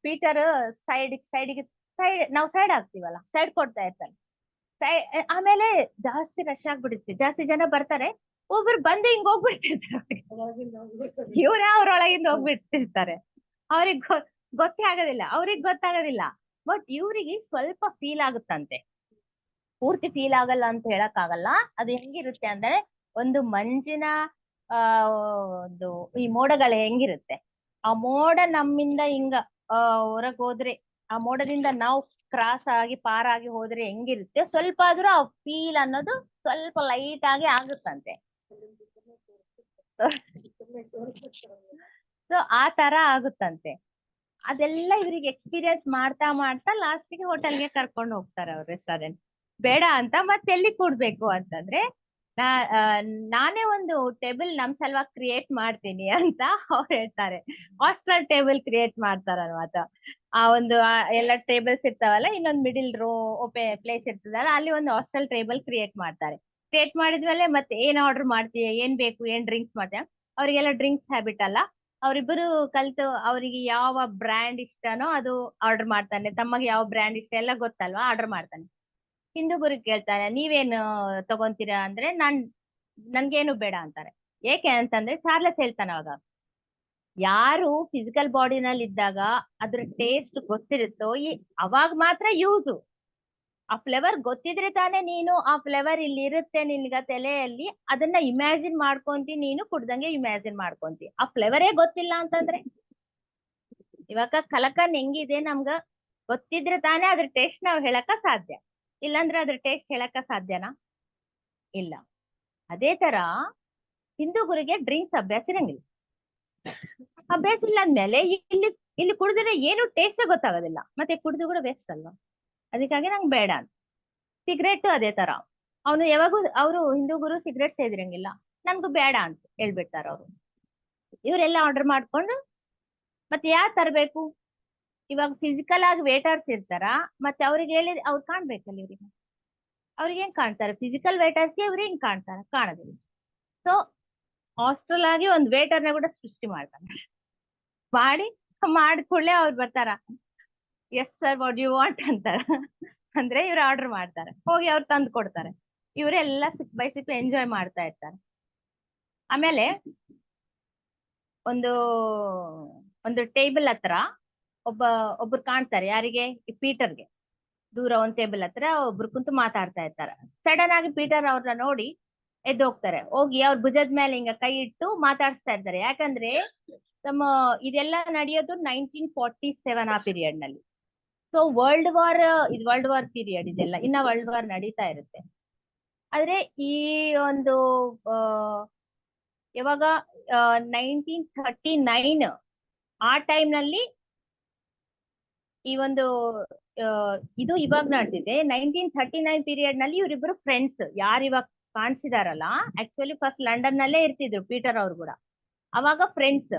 ಪೀಟರ್ ಸೈಡ್ ನಾವು ಸೈಡ್ ಆಗ್ತೀವಲ್ಲ, ಸೈಡ್ ಕೊಡ್ತಾ ಇರ್ತಾನೆ. ಆಮೇಲೆ ಜಾಸ್ತಿ ರಶ್ ಆಗ್ಬಿಡುತ್ತೆ, ಜಾಸ್ತಿ ಜನ ಬರ್ತಾರೆ, ಒಬ್ರು ಬಂದು ಹಿಂಗ್ ಹೋಗ್ಬಿಡ್ತಿರ್ತಾರೆ, ಇವ್ರೇ ಅವ್ರೊಳಗಿಂದ ಹೋಗ್ಬಿಡ್ತಿರ್ತಾರೆ. ಅವ್ರಿಗೆ ಗೊತ್ತೇ ಆಗೋದಿಲ್ಲ, ಅವ್ರಿಗೆ ಗೊತ್ತಾಗೋದಿಲ್ಲ, ಬಟ್ ಇವ್ರಿಗೆ ಸ್ವಲ್ಪ ಫೀಲ್ ಆಗುತ್ತಂತೆ. ಪೂರ್ತಿ ಫೀಲ್ ಆಗಲ್ಲ ಅಂತ ಹೇಳಕ್ ಆಗಲ್ಲ. ಅದು ಹೆಂಗಿರುತ್ತೆ ಅಂದ್ರೆ, ಒಂದು ಮಂಜಿನ ಒಂದು ಈ ಮೋಡಗಳು ಹೆಂಗಿರುತ್ತೆ, ಆ ಮೋಡ ನಮ್ಮಿಂದ ಹಿಂಗ ಹೊರಗ್ ಹೋದ್ರೆ, ಆ ಮೋಡದಿಂದ ನಾವು ಕ್ರಾಸ್ ಆಗಿ ಪಾರಾಗಿ ಹೋದ್ರೆ ಹೆಂಗಿರುತ್ತೆ, ಸ್ವಲ್ಪ ಆದ್ರೂ ಆ ಫೀಲ್ ಅನ್ನೋದು ಸ್ವಲ್ಪ ಲೈಟ್ ಆಗಿ ಆಗುತ್ತಂತೆ. ಸೊ ಆ ತರ ಆಗುತ್ತಂತೆ. ಅದೆಲ್ಲ ಇವ್ರಿಗೆ ಎಕ್ಸ್ಪೀರಿಯನ್ಸ್ ಮಾಡ್ತಾ ಮಾಡ್ತಾ ಲಾಸ್ಟಿಗೆ ಹೋಟೆಲ್ಗೆ ಕರ್ಕೊಂಡು ಹೋಗ್ತಾರೆ ಅವ್ರ ರೆಸ್ಟೋರೆಂಟ್. ಬೇಡ ಅಂತ ಮತ್ತೆ ಎಲ್ಲಿ ಕೂಡ್ಬೇಕು ಅಂತಂದ್ರೆ, ನಾನೇ ಒಂದು ಟೇಬಲ್ ನಮ್ ಸಲುವಾಗಿ ಕ್ರಿಯೇಟ್ ಮಾಡ್ತೀನಿ ಅಂತ ಅವ್ರು ಹೇಳ್ತಾರೆ. ಹಾಸ್ಟೆಲ್ ಟೇಬಲ್ ಕ್ರಿಯೇಟ್ ಮಾಡ್ತಾರ ಅನ್ನುವಂತ. ಆ ಒಂದು ಎಲ್ಲ ಟೇಬಲ್ಸ್ ಇರ್ತಾವಲ್ಲ, ಇನ್ನೊಂದು ಮಿಡಿಲ್ ರೋ ಪ್ಲೇಸ್ ಇರ್ತದಲ್ಲ, ಅಲ್ಲಿ ಒಂದು ಹಾಸ್ಟೆಲ್ ಟೇಬಲ್ ಕ್ರಿಯೇಟ್ ಮಾಡ್ತಾರೆ. ಕ್ರಿಯೇಟ್ ಮಾಡಿದ್ಮೇಲೆ ಮತ್ತೆ ಏನ್ ಆರ್ಡರ್ ಮಾಡ್ತೀಯ, ಏನ್ ಬೇಕು, ಏನ್ ಡ್ರಿಂಕ್ಸ್ ಮಾಡ್ತೀಯ, ಅವ್ರಿಗೆಲ್ಲ ಡ್ರಿಂಕ್ಸ್ ಹ್ಯಾಬಿಟ್ ಅಲ್ಲ, ಅವರಿಬ್ಬರು ಕಲ್ತು ಅವರಿಗೆ ಯಾವ ಬ್ರ್ಯಾಂಡ್ ಇಷ್ಟನೋ ಅದು ಆರ್ಡರ್ ಮಾಡ್ತಾನೆ. ತಮಗೆ ಯಾವ ಬ್ರ್ಯಾಂಡ್ ಇಷ್ಟ ಎಲ್ಲ ಗೊತ್ತಲ್ವಾ, ಆರ್ಡರ್ ಮಾಡ್ತಾನೆ. ಹಿಂದೂಗುರಿಗೆ ಕೇಳ್ತಾನೆ, ನೀವೇನು ತಗೊಂತೀರಾ ಅಂದ್ರೆ, ನನ್ಗೇನು ಬೇಡ ಅಂತಾರೆ. ಏಕೆ ಅಂತಂದ್ರೆ ಚಾರ್ಲೆಸ್ ಹೇಳ್ತಾನೆ, ಅವಾಗ ಯಾರು ಫಿಸಿಕಲ್ ಬಾಡಿನಲ್ಲಿ ಇದ್ದಾಗ ಅದ್ರ ಟೇಸ್ಟ್ ಗೊತ್ತಿರುತ್ತೋ ಅವಾಗ ಮಾತ್ರ ಯೂಸು. ಆ ಫ್ಲೇವರ್ ಗೊತ್ತಿದ್ರೆ ತಾನೇ ನೀನು ಆ ಫ್ಲೇವರ್ ಇಲ್ಲಿ ಇರುತ್ತೆ ನಿನ್ಗ ತಲೆಯಲ್ಲಿ, ಅದನ್ನ ಇಮ್ಯಾಜಿನ್ ಮಾಡ್ಕೊಂತಿ, ನೀನು ಕುಡ್ದಂಗೆ ಇಮ್ಯಾಜಿನ್ ಮಾಡ್ಕೊಂತಿ. ಆ ಫ್ಲೇವರೇ ಗೊತ್ತಿಲ್ಲ ಅಂತಂದ್ರೆ, ಇವಾಗ ಕಲಕನ್ ಹೆಂಗಿದೆ ನಮ್ಗ ಗೊತ್ತಿದ್ರೆ ತಾನೇ ಅದ್ರ ಟೇಸ್ಟ್ ನಾವ್ ಹೇಳಕ ಸಾಧ್ಯ, ಇಲ್ಲಾಂದ್ರೆ ಅದ್ರ ಟೇಸ್ಟ್ ಹೇಳಕ ಸಾಧ್ಯನಾ? ಇಲ್ಲ. ಅದೇ ತರ ಹಿಂದೂಗುರಿಗೆ ಡ್ರಿಂಕ್ಸ್ ಅಭ್ಯಾಸ ಇರಂಗಿಲ್ಲ. ಅಭ್ಯಾಸ ಇಲ್ಲ ಅಂದ್ಮೇಲೆ ಇಲ್ಲಿ ಇಲ್ಲಿ ಕುಡಿದ್ರೆ ಏನು ಟೇಸ್ಟ್ ಗೊತ್ತಾಗೋದಿಲ್ಲ, ಮತ್ತೆ ಕುಡಿದು ಕೂಡ ವೇಸ್ಟ್ ಅಲ್ವಾ. ಅದಕ್ಕಾಗಿ ನಂಗೆ ಬೇಡ ಅಂತ. ಸಿಗರೇಟ್ ಅದೇ ತರ, ಅವನು ಯಾವಾಗೂ ಅವರು ಹಿಂದೂಗುರು ಸಿಗರೇಟ್ ಸೇದಿರಂಗಿಲ್ಲ, ನನ್ಗೂ ಬೇಡ ಅಂತ ಹೇಳ್ಬಿಡ್ತಾರ ಅವರು. ಇವರೆಲ್ಲ ಆರ್ಡರ್ ಮಾಡ್ಕೊಂಡು ಮತ್ತೆ ಯಾರು ತರಬೇಕು, ಇವಾಗ ಫಿಸಿಕಲ್ ಆಗಿ ವೇಟರ್ಸ್ ಇರ್ತಾರ, ಮತ್ತೆ ಅವ್ರಿಗೆ ಹೇಳಿ ಅವ್ರು ಕಾಣ್ಬೇಕಲ್ಲ, ಇವ್ರಿಗೆ ಅವ್ರಿಗೆ ಹೆಂಗ್ ಕಾಣ್ತಾರೆ, ಫಿಸಿಕಲ್ ವೇಟರ್ಸ್ಗೆ ಇವ್ರು ಹೆಂಗ್ ಕಾಣ್ತಾರ, ಕಾಣೋದಿಲ್ಲ. ಸೊ ಹಾಸ್ಟೆಲ್ ಆಗಿ ಒಂದು ವೇಟರ್ನ ಕೂಡ ಸೃಷ್ಟಿ ಮಾಡ್ತಾನೆ. ಮಾಡಿದ ಕೂಡಲೇ ಅವ್ರು ಬರ್ತಾರ, yes sir what you want ಅಂತಾರ. ಅಂದ್ರೆ ಇವ್ರು ಆರ್ಡರ್ ಮಾಡ್ತಾರೆ, ಹೋಗಿ ಅವ್ರು ತಂದು ಕೊಡ್ತಾರೆ. ಇವರೆಲ್ಲ ಸಿಕ್ ಬೈ ಸಿಕ್ ಎಂಜಾಯ್ ಮಾಡ್ತಾ ಇರ್ತಾರೆ. ಆಮೇಲೆ ಒಂದು ಒಂದು ಟೇಬಲ್ ಹತ್ರ ಒಬ್ರು ಕಾಣ್ತಾರೆ, ಯಾರಿಗೆ? ಪೀಟರ್ಗೆ. ದೂರ ಒಂದ್ ಟೇಬಲ್ ಹತ್ರ ಒಬ್ರು ಕುಂತು ಮಾತಾಡ್ತಾ ಇರ್ತಾರೆ. ಸಡನ್ ಆಗಿ ಪೀಟರ್ ಅವ್ರನ್ನ ನೋಡಿ ಎದ್ದು ಹೋಗ್ತಾರೆ. ಹೋಗಿ ಅವ್ರ ಭುಜದ ಮೇಲೆ ಹಿಂಗ ಕೈ ಇಟ್ಟು ಮಾತಾಡಿಸ್ತಾ ಇರ್ತಾರೆ. ಯಾಕಂದ್ರೆ ನಮ್ಮ ಇದೆಲ್ಲ ನಡೆಯೋದು 1947 ಆ ಪೀರಿಯಡ್ ನಲ್ಲಿ. ಸೊ ವರ್ಲ್ಡ್ ವಾರ್ ಪೀರಿಯಡ್ ಇದೆಲ್ಲ, ಇನ್ನ ವರ್ಲ್ಡ್ ವಾರ್ ನಡೀತಾ ಇರುತ್ತೆ. ಆದ್ರೆ ಈ ಒಂದು ಯಾವಾಗ 1939 ಆ ಟೈಮ್ ನಲ್ಲಿ ಈ ಒಂದು ಇದು ಇವಾಗ ನಡೆದಿದೆ. 1939 ಪೀರಿಯಡ್ ನಲ್ಲಿ ಇವರಿಬ್ರು ಫ್ರೆಂಡ್ಸ್. ಯಾರು ಇವಾಗ ಕಾಣಿಸಿದಾರಲ್ಲ, ಆಕ್ಚುಲಿ ಫಸ್ಟ್ ಲಂಡನ್ ನಲ್ಲೇ ಇರ್ತಿದ್ರು ಪೀಟರ್ ಅವ್ರು ಕೂಡ. ಅವಾಗ ಫ್ರೆಂಡ್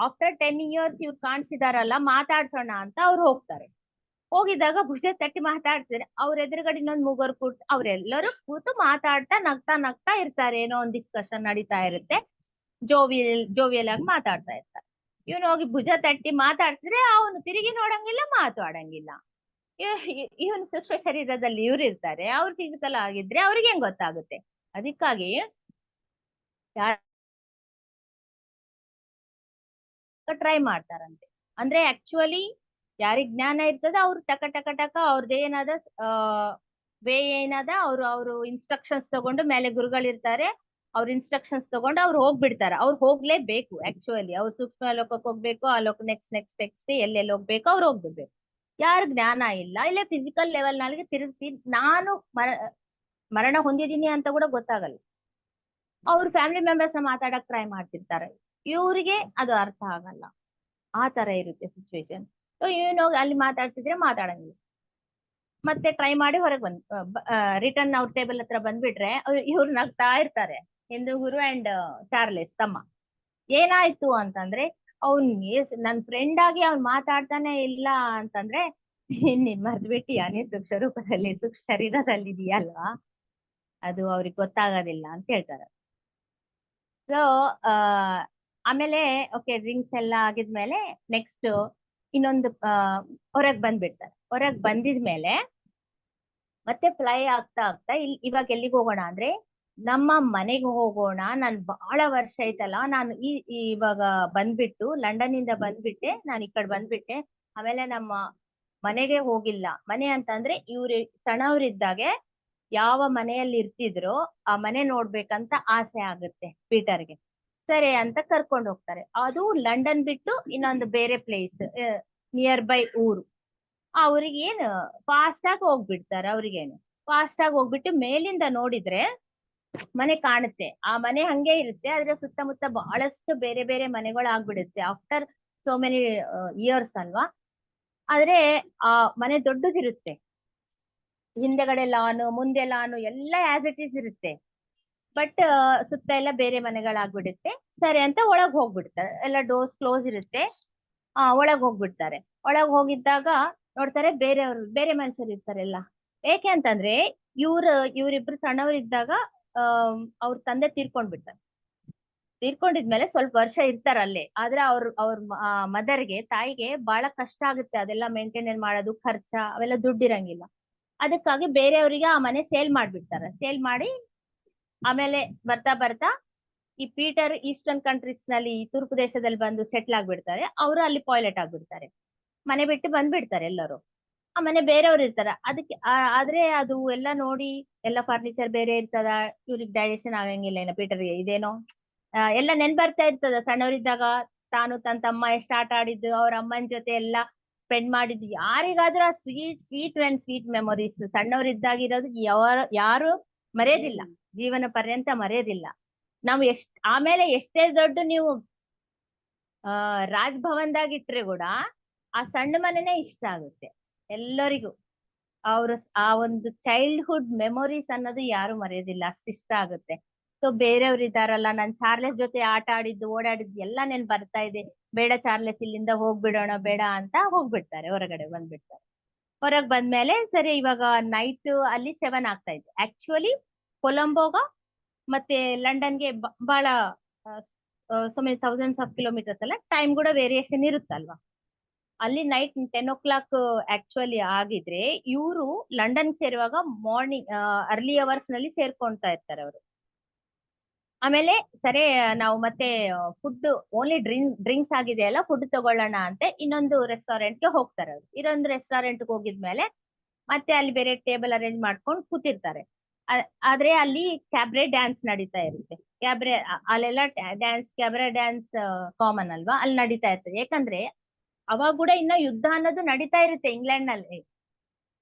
ಆಫ್ಟರ್ 10 ಇಯರ್ಸ್ ಇವ್ರು ಕಾಣಿಸಿದಾರಲ್ಲ, ಮಾತಾಡ್ಸೋಣ ಅಂತ ಅವ್ರು ಹೋಗ್ತಾರೆ. ಹೋಗಿದಾಗ ಭುಜ ತಟ್ಟಿ ಮಾತಾಡ್ತಾರೆ. ಅವ್ರ ಎದುರುಗಡೆ ಇನ್ನೊಂದು ಮೂಗರು ಕೂತ್ ಅವ್ರೆಲ್ಲರೂ ಕೂತು ಮಾತಾಡ್ತಾ ನಗ್ತಾ ಇರ್ತಾರೆ. ಏನೋ ಒಂದು ಡಿಸ್ಕಷನ್ ನಡೀತಾ ಇರುತ್ತೆ. ಜೋವಿಯಲ್ ಆಗಿ ಮಾತಾಡ್ತಾ ಇರ್ತಾರೆ. ಇವನು ಹೋಗಿ ಭುಜ ತಟ್ಟಿ ಮಾತಾಡ್ತಿದ್ರೆ ಅವನು ತಿರುಗಿ ನೋಡಂಗಿಲ್ಲ, ಮಾತಾಡಂಗಿಲ್ಲ. ಇವನು ಸೂಕ್ಷ್ಮ ಶರೀರದಲ್ಲಿ ಇವ್ರು ಇರ್ತಾರೆ, ಅವ್ರು ಫಿಸಿಕಲ್ ಆಗಿದ್ರೆ ಅವ್ರಿಗೆ ಹೆಂಗ್ ಗೊತ್ತಾಗುತ್ತೆ? ಅದಕ್ಕಾಗಿ ಟ್ರೈ ಮಾಡ್ತಾರಂತೆ. ಅಂದ್ರೆ ಆಕ್ಚುಲಿ ಯಾರಿಗ್ ಜ್ಞಾನ ಇರ್ತದ ಅವ್ರು ಟಕ ಅವ್ರದ್ದೇನಾದ ವೇ ಏನದ ಅವ್ರು ಇನ್ಸ್ಟ್ರಕ್ಷನ್ಸ್ ತಗೊಂಡು, ಮೇಲೆ ಗುರುಗಳಿರ್ತಾರೆ, ಅವ್ರ ಇನ್ಸ್ಟ್ರಕ್ಷನ್ಸ್ ತಗೊಂಡು ಅವ್ರು ಹೋಗ್ಬಿಡ್ತಾರೆ. ಅವ್ರು ಹೋಗ್ಲೇಬೇಕು. ಆಕ್ಚುಲಿ ಅವ್ರು ಸೂಕ್ಷ್ಮ ಲೋಕಕ್ಕೆ ಹೋಗ್ಬೇಕು, ಆ ಲೋಕ ನೆಕ್ಸ್ಟ್ ಎಲ್ಲೆಲ್ಲಿ ಹೋಗ್ಬೇಕು ಅವ್ರು ಹೋಗ್ಬಿಡ್ಬೇಕು. ಯಾರು ಜ್ಞಾನ ಇಲ್ಲ, ಇಲ್ಲ ಫಿಸಿಕಲ್ ಲೆವೆಲ್ ನಲ್ಲಿ ತಿರುಗಿಸಿ ನಾನು ಮರಣ ಹೊಂದಿದೀನಿ ಅಂತ ಕೂಡ ಗೊತ್ತಾಗಲ್ಲ. ಅವ್ರ ಫ್ಯಾಮಿಲಿ ಮೆಂಬರ್ಸ್ ಮಾತಾಡಕ್ ಟ್ರೈ ಮಾಡ್ತಿರ್ತಾರೆ, ಇವ್ರಿಗೆ ಅದು ಅರ್ಥ ಆಗಲ್ಲ. ಆ ತರ ಇರುತ್ತೆ ಸಿಚುವೇಶನ್. ಸೊ ಇವನು ಅಲ್ಲಿ ಮಾತಾಡ್ತಿದ್ರೆ ಮಾತಾಡಂಗಿಲ್ಲ. ಮತ್ತೆ ಟ್ರೈ ಮಾಡಿ ಹೊರಗೆ ರಿಟರ್ನ್ ಅವ್ರ ಟೇಬಲ್ ಹತ್ರ ಬಂದ್ಬಿಟ್ರೆ ಇವ್ರು ನಗ್ತಾ ಇರ್ತಾರೆ. ಹಿಂದೂ ಗುರು ಅಂಡ್ ಚಾರ್ಲೆಸ್ ತಮ್ಮ. ಏನಾಯ್ತು ಅಂತಂದ್ರೆ, ನನ್ ಫ್ರೆಂಡ್ ಆಗಿ ಅವ್ನ್ ಮಾತಾಡ್ತಾನೆ ಇಲ್ಲ ಅಂತಂದ್ರೆ, ನೀನ್ ಮರ್ದ್ಬಿಟ್ಟಿಯಾ? ನೀನ್ ಸೂಕ್ಷ್ಮ ರೂಪದಲ್ಲಿ ಸೂಕ್ಷ್ಮ ಶರೀರದಲ್ಲಿ ಇದೆಯಲ್ವಾ, ಅದು ಅವ್ರಿಗೆ ಗೊತ್ತಾಗೋದಿಲ್ಲ ಅಂತ ಹೇಳ್ತಾರೆ. ಸೊ ಆಮೇಲೆ ಓಕೆ, ಡ್ರಿಂಕ್ಸ್ ಎಲ್ಲ ಆಗಿದ್ಮೇಲೆ ನೆಕ್ಸ್ಟ್ ಇನ್ನೊಂದು ಹೊರಗ್ ಬಂದ್ಬಿಡ್ತಾರೆ. ಹೊರಗ್ ಬಂದಿದ್ಮೇಲೆ ಮತ್ತೆ ಫ್ಲೈ ಆಗ್ತಾ ಇವಾಗ ಎಲ್ಲಿಗೆ ಹೋಗೋಣ ಅಂದ್ರೆ, ನಮ್ಮ ಮನೆಗೆ ಹೋಗೋಣ. ನಾನ್ ಬಹಳ ವರ್ಷ ಆಯ್ತಲ್ಲ, ನಾನು ಇವಾಗ ಬಂದ್ಬಿಟ್ಟು ಲಂಡನ್ ಇಂದ ಬಂದ್ಬಿಟ್ಟೆ, ನಾನು ಈ ಕಡೆ ಬಂದ್ಬಿಟ್ಟೆ. ಆಮೇಲೆ ನಮ್ಮ ಮನೆಗೆ ಹೋಗಿಲ್ಲ. ಮನೆ ಅಂತಂದ್ರೆ ಇವ್ರು ಸಣ್ಣವ್ರಿದ್ದಾಗೆ ಯಾವ ಮನೆಯಲ್ಲಿ ಇರ್ತಿದ್ರು ಆ ಮನೆ ನೋಡ್ಬೇಕಂತ ಆಸೆ ಆಗುತ್ತೆ ಪೀಟರ್ಗೆ. ಸರಿ ಅಂತ ಕರ್ಕೊಂಡು ಹೋಗ್ತಾರೆ. ಅದು ಲಂಡನ್ ಬಿಟ್ಟು ಇನ್ನೊಂದು ಬೇರೆ ಪ್ಲೇಸ್, ನಿಯರ್ ಬೈ ಊರು. ಅವ್ರಿಗೆ ಏನು ಫಾಸ್ಟ್ ಆಗಿ ಹೋಗ್ಬಿಡ್ತಾರೆ. ಅವ್ರಿಗೇನು ಫಾಸ್ಟ್ ಆಗಿ ಹೋಗ್ಬಿಟ್ಟು ಮೇಲಿಂದ ನೋಡಿದ್ರೆ ಮನೆ ಕಾಣುತ್ತೆ. ಆ ಮನೆ ಹಂಗೆ ಇರುತ್ತೆ, ಆದ್ರೆ ಸುತ್ತಮುತ್ತ ಬಹಳಷ್ಟು ಬೇರೆ ಬೇರೆ ಮನೆಗಳು ಆಗ್ಬಿಡುತ್ತೆ ಆಫ್ಟರ್ ಸೋ ಮೆನಿ ಇಯರ್ಸ್ ಅಲ್ವಾ. ಆದ್ರೆ ಆ ಮನೆ ದೊಡ್ಡದಿರುತ್ತೆ, ಹಿಂದೆಗಡೆ ಲಾನು, ಮುಂದೆ ಲಾನು ಎಲ್ಲ ಆಸ್ ಇಟ್ ಈಸ್ ಇರುತ್ತೆ. ಬಟ್ ಸುತ್ತ ಎಲ್ಲ ಬೇರೆ ಮನೆಗಳಾಗ್ಬಿಡುತ್ತೆ. ಸರಿ ಅಂತ ಒಳಗ್ ಹೋಗ್ಬಿಡ್ತಾರೆ. ಎಲ್ಲ ಡೋರ್ಸ್ ಕ್ಲೋಸ್ ಇರುತ್ತೆ. ಒಳಗ್ ಹೋಗ್ಬಿಡ್ತಾರೆ. ಒಳಗ್ ಹೋಗಿದ್ದಾಗ ನೋಡ್ತಾರೆ ಬೇರೆ ಮನುಷ್ಯರು ಇರ್ತಾರೆಲ್ಲ. ಏಕೆ ಅಂತಂದ್ರೆ ಇವ್ರಿಬ್ರು ಸಣ್ಣವರಿದ್ದಾಗ ಅವ್ರ ತಂದೆ ತೀರ್ಕೊಂಡ್ಬಿಡ್ತಾರೆ. ತೀರ್ಕೊಂಡಿದ್ಮೇಲೆ ಸ್ವಲ್ಪ ವರ್ಷ ಇರ್ತಾರ ಅಲ್ಲೇ. ಆದ್ರೆ ಅವ್ರ ಮದರ್ಗೆ, ತಾಯಿಗೆ ಬಹಳ ಕಷ್ಟ ಆಗುತ್ತೆ ಅದೆಲ್ಲ ಮೇಂಟೈನ್ ಮಾಡೋದು, ಖರ್ಚ ಅವೆಲ್ಲ ದುಡ್ಡಿರಂಗಿಲ್ಲ. ಅದಕ್ಕಾಗಿ ಬೇರೆಯವರಿಗೆ ಆ ಮನೆ ಸೇಲ್ ಮಾಡ್ಬಿಡ್ತಾರೆ. ಸೇಲ್ ಮಾಡಿ ಆಮೇಲೆ ಬರ್ತಾ ಈ ಪೀಟರ್ ಈಸ್ಟರ್ನ್ ಕಂಟ್ರೀಸ್ ನಲ್ಲಿ, ತುರ್ಪು ದೇಶದಲ್ಲಿ ಬಂದು ಸೆಟ್ಲ್ ಆಗ್ಬಿಡ್ತಾರೆ. ಅವರು ಅಲ್ಲಿ ಪಾಯ್ಲೆಟ್ ಆಗ್ಬಿಡ್ತಾರೆ. ಮನೆ ಬಿಟ್ಟು ಬಂದ್ಬಿಡ್ತಾರೆ ಎಲ್ಲರೂ. ಆ ಮನೆ ಬೇರೆಯವ್ರು ಇರ್ತಾರ. ಅದಕ್ಕೆ ಆದ್ರೆ ಅದು ಎಲ್ಲ ನೋಡಿ, ಎಲ್ಲ ಫರ್ನಿಚರ್ ಬೇರೆ ಇರ್ತದ, ಇವ್ರಿಗೆ ಡೈಜೆಷನ್ ಆಗಂಗಿಲ್ಲ. ಏನೋ ಪೀಟರ್ಗೆ ಇದೇನೋ ಎಲ್ಲ ಬರ್ತಾ ಇರ್ತದ. ಸಣ್ಣವರಿದ್ದಾಗ ತಾನು ತನ್ನ ತಮ್ಮ ಎಷ್ಟು ಆಟ ಆಡಿದ್ದು, ಅವ್ರ ಅಮ್ಮನ ಜೊತೆ ಎಲ್ಲ ಸ್ಪೆಂಡ್ ಮಾಡಿದ್ದು. ಯಾರಿಗಾದ್ರೂ ಆ ಸ್ವೀಟ್ ಮೆಮೊರೀಸ್ ಸಣ್ಣವರಿದ್ದಾಗಿರೋದು ಯಾರು ಮರೆಯೋದಿಲ್ಲ, ಜೀವನ ಪರ್ಯಂತ ಮರೆಯೋದಿಲ್ಲ. ನಾವು ಆಮೇಲೆ ಎಷ್ಟೇ ದೊಡ್ಡ ನೀವು ರಾಜ್ಭವನ್ದಾಗ ಇಟ್ರೆ ಕೂಡ ಆ ಸಣ್ಣ ಮನೆನೇ ಇಷ್ಟ ಆಗುತ್ತೆ ಎಲ್ಲರಿಗೂ. ಆ ಒಂದು ಚೈಲ್ಡ್ಹುಡ್ ಮೆಮೊರೀಸ್ ಅನ್ನೋದು ಯಾರು ಮರೆಯೋದಿಲ್ಲ, ಅಷ್ಟು ಇಷ್ಟ ಆಗುತ್ತೆ. ಸೊ ಬೇರೆಯವ್ರು ಇದಾರಲ್ಲ, ನಾನ್ ಚಾರ್ಲೆಸ್ ಜೊತೆ ಆಟ ಆಡಿದ್ದು, ಓಡಾಡಿದ್ದು ಎಲ್ಲ ಬರ್ತಾ ಇದೆ, ಬೇಡ ಚಾರ್ಲೆಸ್ ಇಲ್ಲಿಂದ ಹೋಗ್ಬಿಡೋಣ ಬೇಡ ಅಂತ ಹೋಗ್ಬಿಡ್ತಾರೆ. ಹೊರಗಡೆ ಬಂದ್ಬಿಡ್ತಾರೆ. ಹೊರಗ್ ಬಂದ್ಮೇಲೆ ಸರಿ, ಇವಾಗ ನೈಟ್ ಅಲ್ಲಿ 7 ಆಗ್ತಾ ಇದೆ. ಆಕ್ಚುಲಿ ಕೊಲಂಬೋಗ ಮತ್ತೆ ಲಂಡನ್ಗೆ ಬಹಳ so many thousands of kilometres ಅಲ್ಲ, ಟೈಮ್ ಕೂಡ ವೇರಿಯೇಷನ್ ಇರುತ್ತಲ್ವಾ. ಅಲ್ಲಿ ನೈಟ್ 10 o'clock ಆಕ್ಚುಲಿ ಆಗಿದ್ರೆ, ಇವರು ಲಂಡನ್ ಸೇರುವಾಗ ಮಾರ್ನಿಂಗ್ ಅರ್ಲಿ ಅವರ್ಸ್ ನಲ್ಲಿ ಸೇರ್ಕೊಂತಾ ಇರ್ತಾರೆ ಅವರು. ಆಮೇಲೆ ಸರಿ ನಾವು ಮತ್ತೆ ಫುಡ್ ಓನ್ಲಿ ಡ್ರಿಂಕ್ಸ್ ಆಗಿದೆಯಲ್ಲ, ಫುಡ್ ತಗೊಳ್ಳೋಣ ಅಂತ ಇನ್ನೊಂದು ರೆಸ್ಟೋರೆಂಟ್ಗೆ ಹೋಗ್ತಾರೆ ಅವ್ರು. ಇನ್ನೊಂದು ರೆಸ್ಟೋರೆಂಟ್ಗೆ ಹೋಗಿದ್ಮೇಲೆ ಮತ್ತೆ ಅಲ್ಲಿ ಬೇರೆ ಟೇಬಲ್ ಅರೇಂಜ್ ಮಾಡ್ಕೊಂಡು ಕೂತಿರ್ತಾರೆ. ಆದ್ರೆ ಅಲ್ಲಿ ಕ್ಯಾಬ್ರೆ ಡ್ಯಾನ್ಸ್ ನಡೀತಾ ಇರುತ್ತೆ. ಕ್ಯಾಬ್ರೆ ಅಲ್ಲೆಲ್ಲ ಡ್ಯಾನ್ಸ್, ಕ್ಯಾಬ್ರೆ ಡ್ಯಾನ್ಸ್ ಕಾಮನ್ ಅಲ್ವಾ, ಅಲ್ಲಿ ನಡೀತಾ ಇರ್ತದೆ. ಯಾಕಂದ್ರೆ ಅವಾಗ ಕೂಡ ಇನ್ನ ಯುದ್ಧ ಅನ್ನೋದು ನಡೀತಾ ಇರುತ್ತೆ ಇಂಗ್ಲೆಂಡ್ ನಲ್ಲಿ.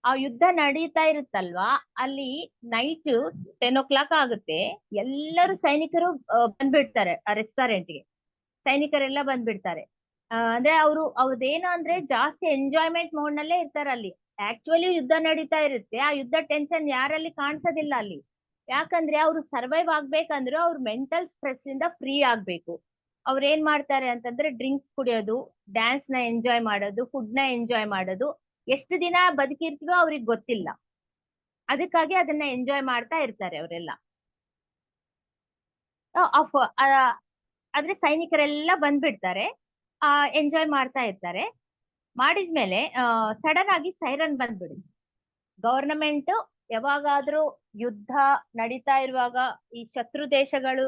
ಆ ಯುದ್ಧ ನಡೀತಾ ಇರುತ್ತಲ್ವಾ, ಅಲ್ಲಿ ನೈಟ್ 10 o'clock ಆಗುತ್ತೆ. ಎಲ್ಲರೂ ಸೈನಿಕರು ಬಂದ್ಬಿಡ್ತಾರೆ ಆ ರೆಸ್ಟೋರೆಂಟ್ಗೆ. ಸೈನಿಕರೆಲ್ಲ ಬಂದ್ಬಿಡ್ತಾರೆ. ಅಂದ್ರೆ ಅವ್ರದ್ದೇನು ಅಂದ್ರೆ ಜಾಸ್ತಿ ಎಂಜಾಯ್ಮೆಂಟ್ ಮೋಡ್ ನಲ್ಲೇ ಇರ್ತಾರೆ ಅಲ್ಲಿ. ಆಕ್ಚುಲಿ ಯುದ್ಧ ನಡೀತಾ ಇರುತ್ತೆ, ಆ ಯುದ್ಧ ಟೆನ್ಷನ್ ಯಾರಲ್ಲಿ ಕಾಣಿಸೋದಿಲ್ಲ ಅಲ್ಲಿ. ಯಾಕಂದ್ರೆ ಅವ್ರು ಸರ್ವೈವ್ ಆಗ್ಬೇಕಂದ್ರೆ ಅವ್ರು ಮೆಂಟಲ್ ಸ್ಟ್ರೆಸ್ ಇಂದ ಫ್ರೀ ಆಗ್ಬೇಕು. ಅವ್ರು ಏನ್ ಮಾಡ್ತಾರೆ ಅಂತಂದ್ರೆ ಡ್ರಿಂಕ್ಸ್ ಕುಡಿಯೋದು, ಡ್ಯಾನ್ಸ್ ನ ಎಂಜಾಯ್ ಮಾಡೋದು, ಫುಡ್ ನ ಎಂಜಾಯ್ ಮಾಡೋದು. ಎಷ್ಟು ದಿನ ಬದುಕಿರ್ತೀವೋ ಅವ್ರಿಗೆ ಗೊತ್ತಿಲ್ಲ. ಅದಕ್ಕಾಗಿ ಅದನ್ನ ಎಂಜಾಯ್ ಮಾಡ್ತಾ ಇರ್ತಾರೆ ಅವರೆಲ್ಲ. ಆದ್ರೆ ಸೈನಿಕರೆಲ್ಲ ಬಂದ್ಬಿಡ್ತಾರೆ, ಎಂಜಾಯ್ ಮಾಡ್ತಾ ಇರ್ತಾರೆ. ಮಾಡಿದ್ಮೇಲೆ ಸಡನ್ ಆಗಿ ಸೈರನ್ ಬಂದ್ಬಿಡುತ್ತೆ. ಗವರ್ನಮೆಂಟ್ ಯಾವಾಗಾದ್ರೂ ಯುದ್ಧ ನಡೀತಾ ಇರುವಾಗ, ಈ ಶತ್ರು ದೇಶಗಳು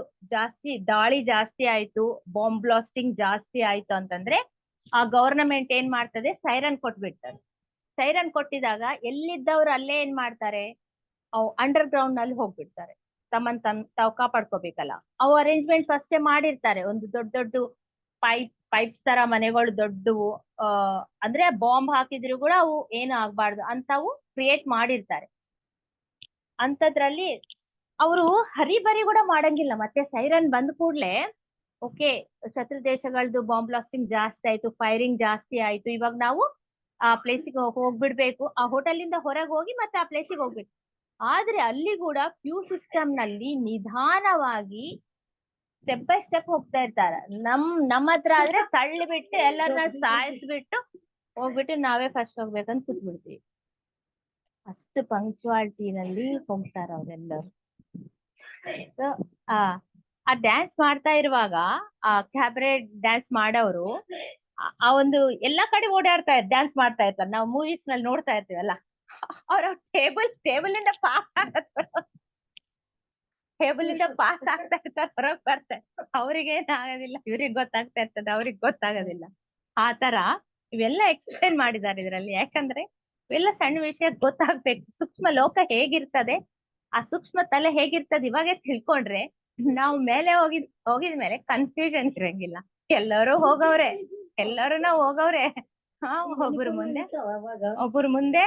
ದಾಳಿ ಜಾಸ್ತಿ ಆಯ್ತು, ಬಾಂಬ್ ಬ್ಲಾಸ್ಟಿಂಗ್ ಜಾಸ್ತಿ ಆಯ್ತು ಅಂತಂದ್ರೆ ಆ ಗವರ್ನಮೆಂಟ್ ಏನ್ ಮಾಡ್ತದೆ, ಸೈರನ್ ಕೊಟ್ಬಿಡ್ತಾರೆ. ಸೈರನ್ ಕೊಟ್ಟಿದಾಗ ಎಲ್ಲಿದ್ದವ್ರು ಅಲ್ಲೇ ಏನ್ ಮಾಡ್ತಾರೆ, ಅವು ಅಂಡರ್ ಗ್ರೌಂಡ್ ನಲ್ಲಿ ಹೋಗ್ಬಿಡ್ತಾರೆ. ತಾವು ಕಾಪಾಡ್ಕೋಬೇಕಲ್ಲ. ಅವು ಅರೇಂಜ್ಮೆಂಟ್ ಅಷ್ಟೇ ಮಾಡಿರ್ತಾರೆ. ಒಂದು ದೊಡ್ಡ ದೊಡ್ಡ ಪೈಪ್ಸ್ ತರ ಮನೆಗಳು ದೊಡ್ಡವು, ಅಂದ್ರೆ ಬಾಂಬ್ ಹಾಕಿದ್ರು ಕೂಡ ಅವು ಏನು ಆಗ್ಬಾರ್ದು ಅಂತವು ಕ್ರಿಯೇಟ್ ಮಾಡಿರ್ತಾರೆ. ಅಂತದ್ರಲ್ಲಿ ಅವರು ಹರಿಬರಿ ಕೂಡ ಮಾಡಂಗಿಲ್ಲ. ಮತ್ತೆ ಸೈರನ್ ಬಂದ ಕೂಡ್ಲೆ ಓಕೆ, ಶತ್ರು ದೇಶಗಳದ್ದು ಬಾಂಬ್ ಬ್ಲಾಸ್ಟಿಂಗ್ ಜಾಸ್ತಿ ಆಯ್ತು, ಫೈರಿಂಗ್ ಜಾಸ್ತಿ ಆಯ್ತು, ಇವಾಗ ನಾವು ಆ ಪ್ಲೇಸಿಗೆ ಹೋಗ್ಬಿಡ್ಬೇಕು, ಆ ಹೋಟೆಲ್ ಇಂದ ಹೊರಗೆ ಹೋಗಿ ಮತ್ತೆ ಆ ಪ್ಲೇಸಿಗೆ ಹೋಗ್ಬೇಕು. ಆದ್ರೆ ಅಲ್ಲಿ ಕೂಡ ಕ್ಯೂ ಸಿಸ್ಟಮ್ ನಲ್ಲಿ ನಿಧಾನವಾಗಿ ಸ್ಟೆಪ್ ಬೈ ಸ್ಟೆಪ್ ಹೋಗ್ತಾ ಇರ್ತಾರೆ. ನಮ್ಮ ಹತ್ರ ಆದ್ರೆ ತಳ್ಳಿ ಬಿಟ್ಟು ಎಲ್ಲರನ್ನ ಸಾಯಿಸ್ಬಿಟ್ಟು ಹೋಗ್ಬಿಟ್ಟು ನಾವೇ ಫಸ್ಟ್ ಹೋಗ್ಬೇಕಂತ ಕೂತ್ಬಿಡ್ತೀವಿ. ಅಷ್ಟು ಪಂಕ್ಚುವಾಲಿಟಿನಲ್ಲಿ ಹೋಗ್ತಾರ ಅವರೆಲ್ಲರೂ. ಆ ಡ್ಯಾನ್ಸ್ ಮಾಡ್ತಾ ಇರುವಾಗ ಆ ಕ್ಯಾಬ್ರೆ ಡ್ಯಾನ್ಸ್ ಮಾಡೋರು ಆ ಒಂದು ಎಲ್ಲಾ ಕಡೆ ಓಡಾಡ್ತಾ ಡ್ಯಾನ್ಸ್ ಮಾಡ್ತಾ ಇರ್ತಾರೆ. ನಾವು ಮೂವೀಸ್ ನಲ್ಲಿ ನೋಡ್ತಾ ಇರ್ತೀವಲ್ಲ, ಅವ್ರ ಟೇಬಲ್ ಇಂದ ಪಾಸ್ ಆಗ್ತಾ ಇರ್ತಾರೆ, ಹೊರಗ್ ಬರ್ತಾರೆ. ಅವ್ರಿಗೆ ಏನಾಗೋದಿಲ್ಲ, ಇವ್ರಿಗೆ ಗೊತ್ತಾಗ್ತಾ ಇರ್ತದೆ, ಅವ್ರಿಗೆ ಗೊತ್ತಾಗೋದಿಲ್ಲ. ಆ ತರ ಇವೆಲ್ಲ ಎಕ್ಸ್ಪ್ಲೇನ್ ಮಾಡಿದ್ದಾರೆ ಇದ್ರಲ್ಲಿ. ಯಾಕಂದ್ರೆ ಇವೆಲ್ಲ ಸಣ್ಣ ವಿಷಯ ಗೊತ್ತಾಗ್ಬೇಕು. ಸೂಕ್ಷ್ಮ ಲೋಕ ಹೇಗಿರ್ತದೆ, ಆ ಸೂಕ್ಷ್ಮ ತಲೆ ಹೇಗಿರ್ತದೆ ಇವಾಗೆ ತಿಳ್ಕೊಂಡ್ರೆ ನಾವು ಮೇಲೆ ಹೋಗಿದ್ಮೇಲೆ ಕನ್ಫ್ಯೂಷನ್ ಇರಂಗಿಲ್ಲ. ಎಲ್ಲರೂ ಹೋಗವ್ರೆ, ನಾವು ಹೋಗವ್ರೆ. ಒಬ್ಬರು ಮುಂದೆ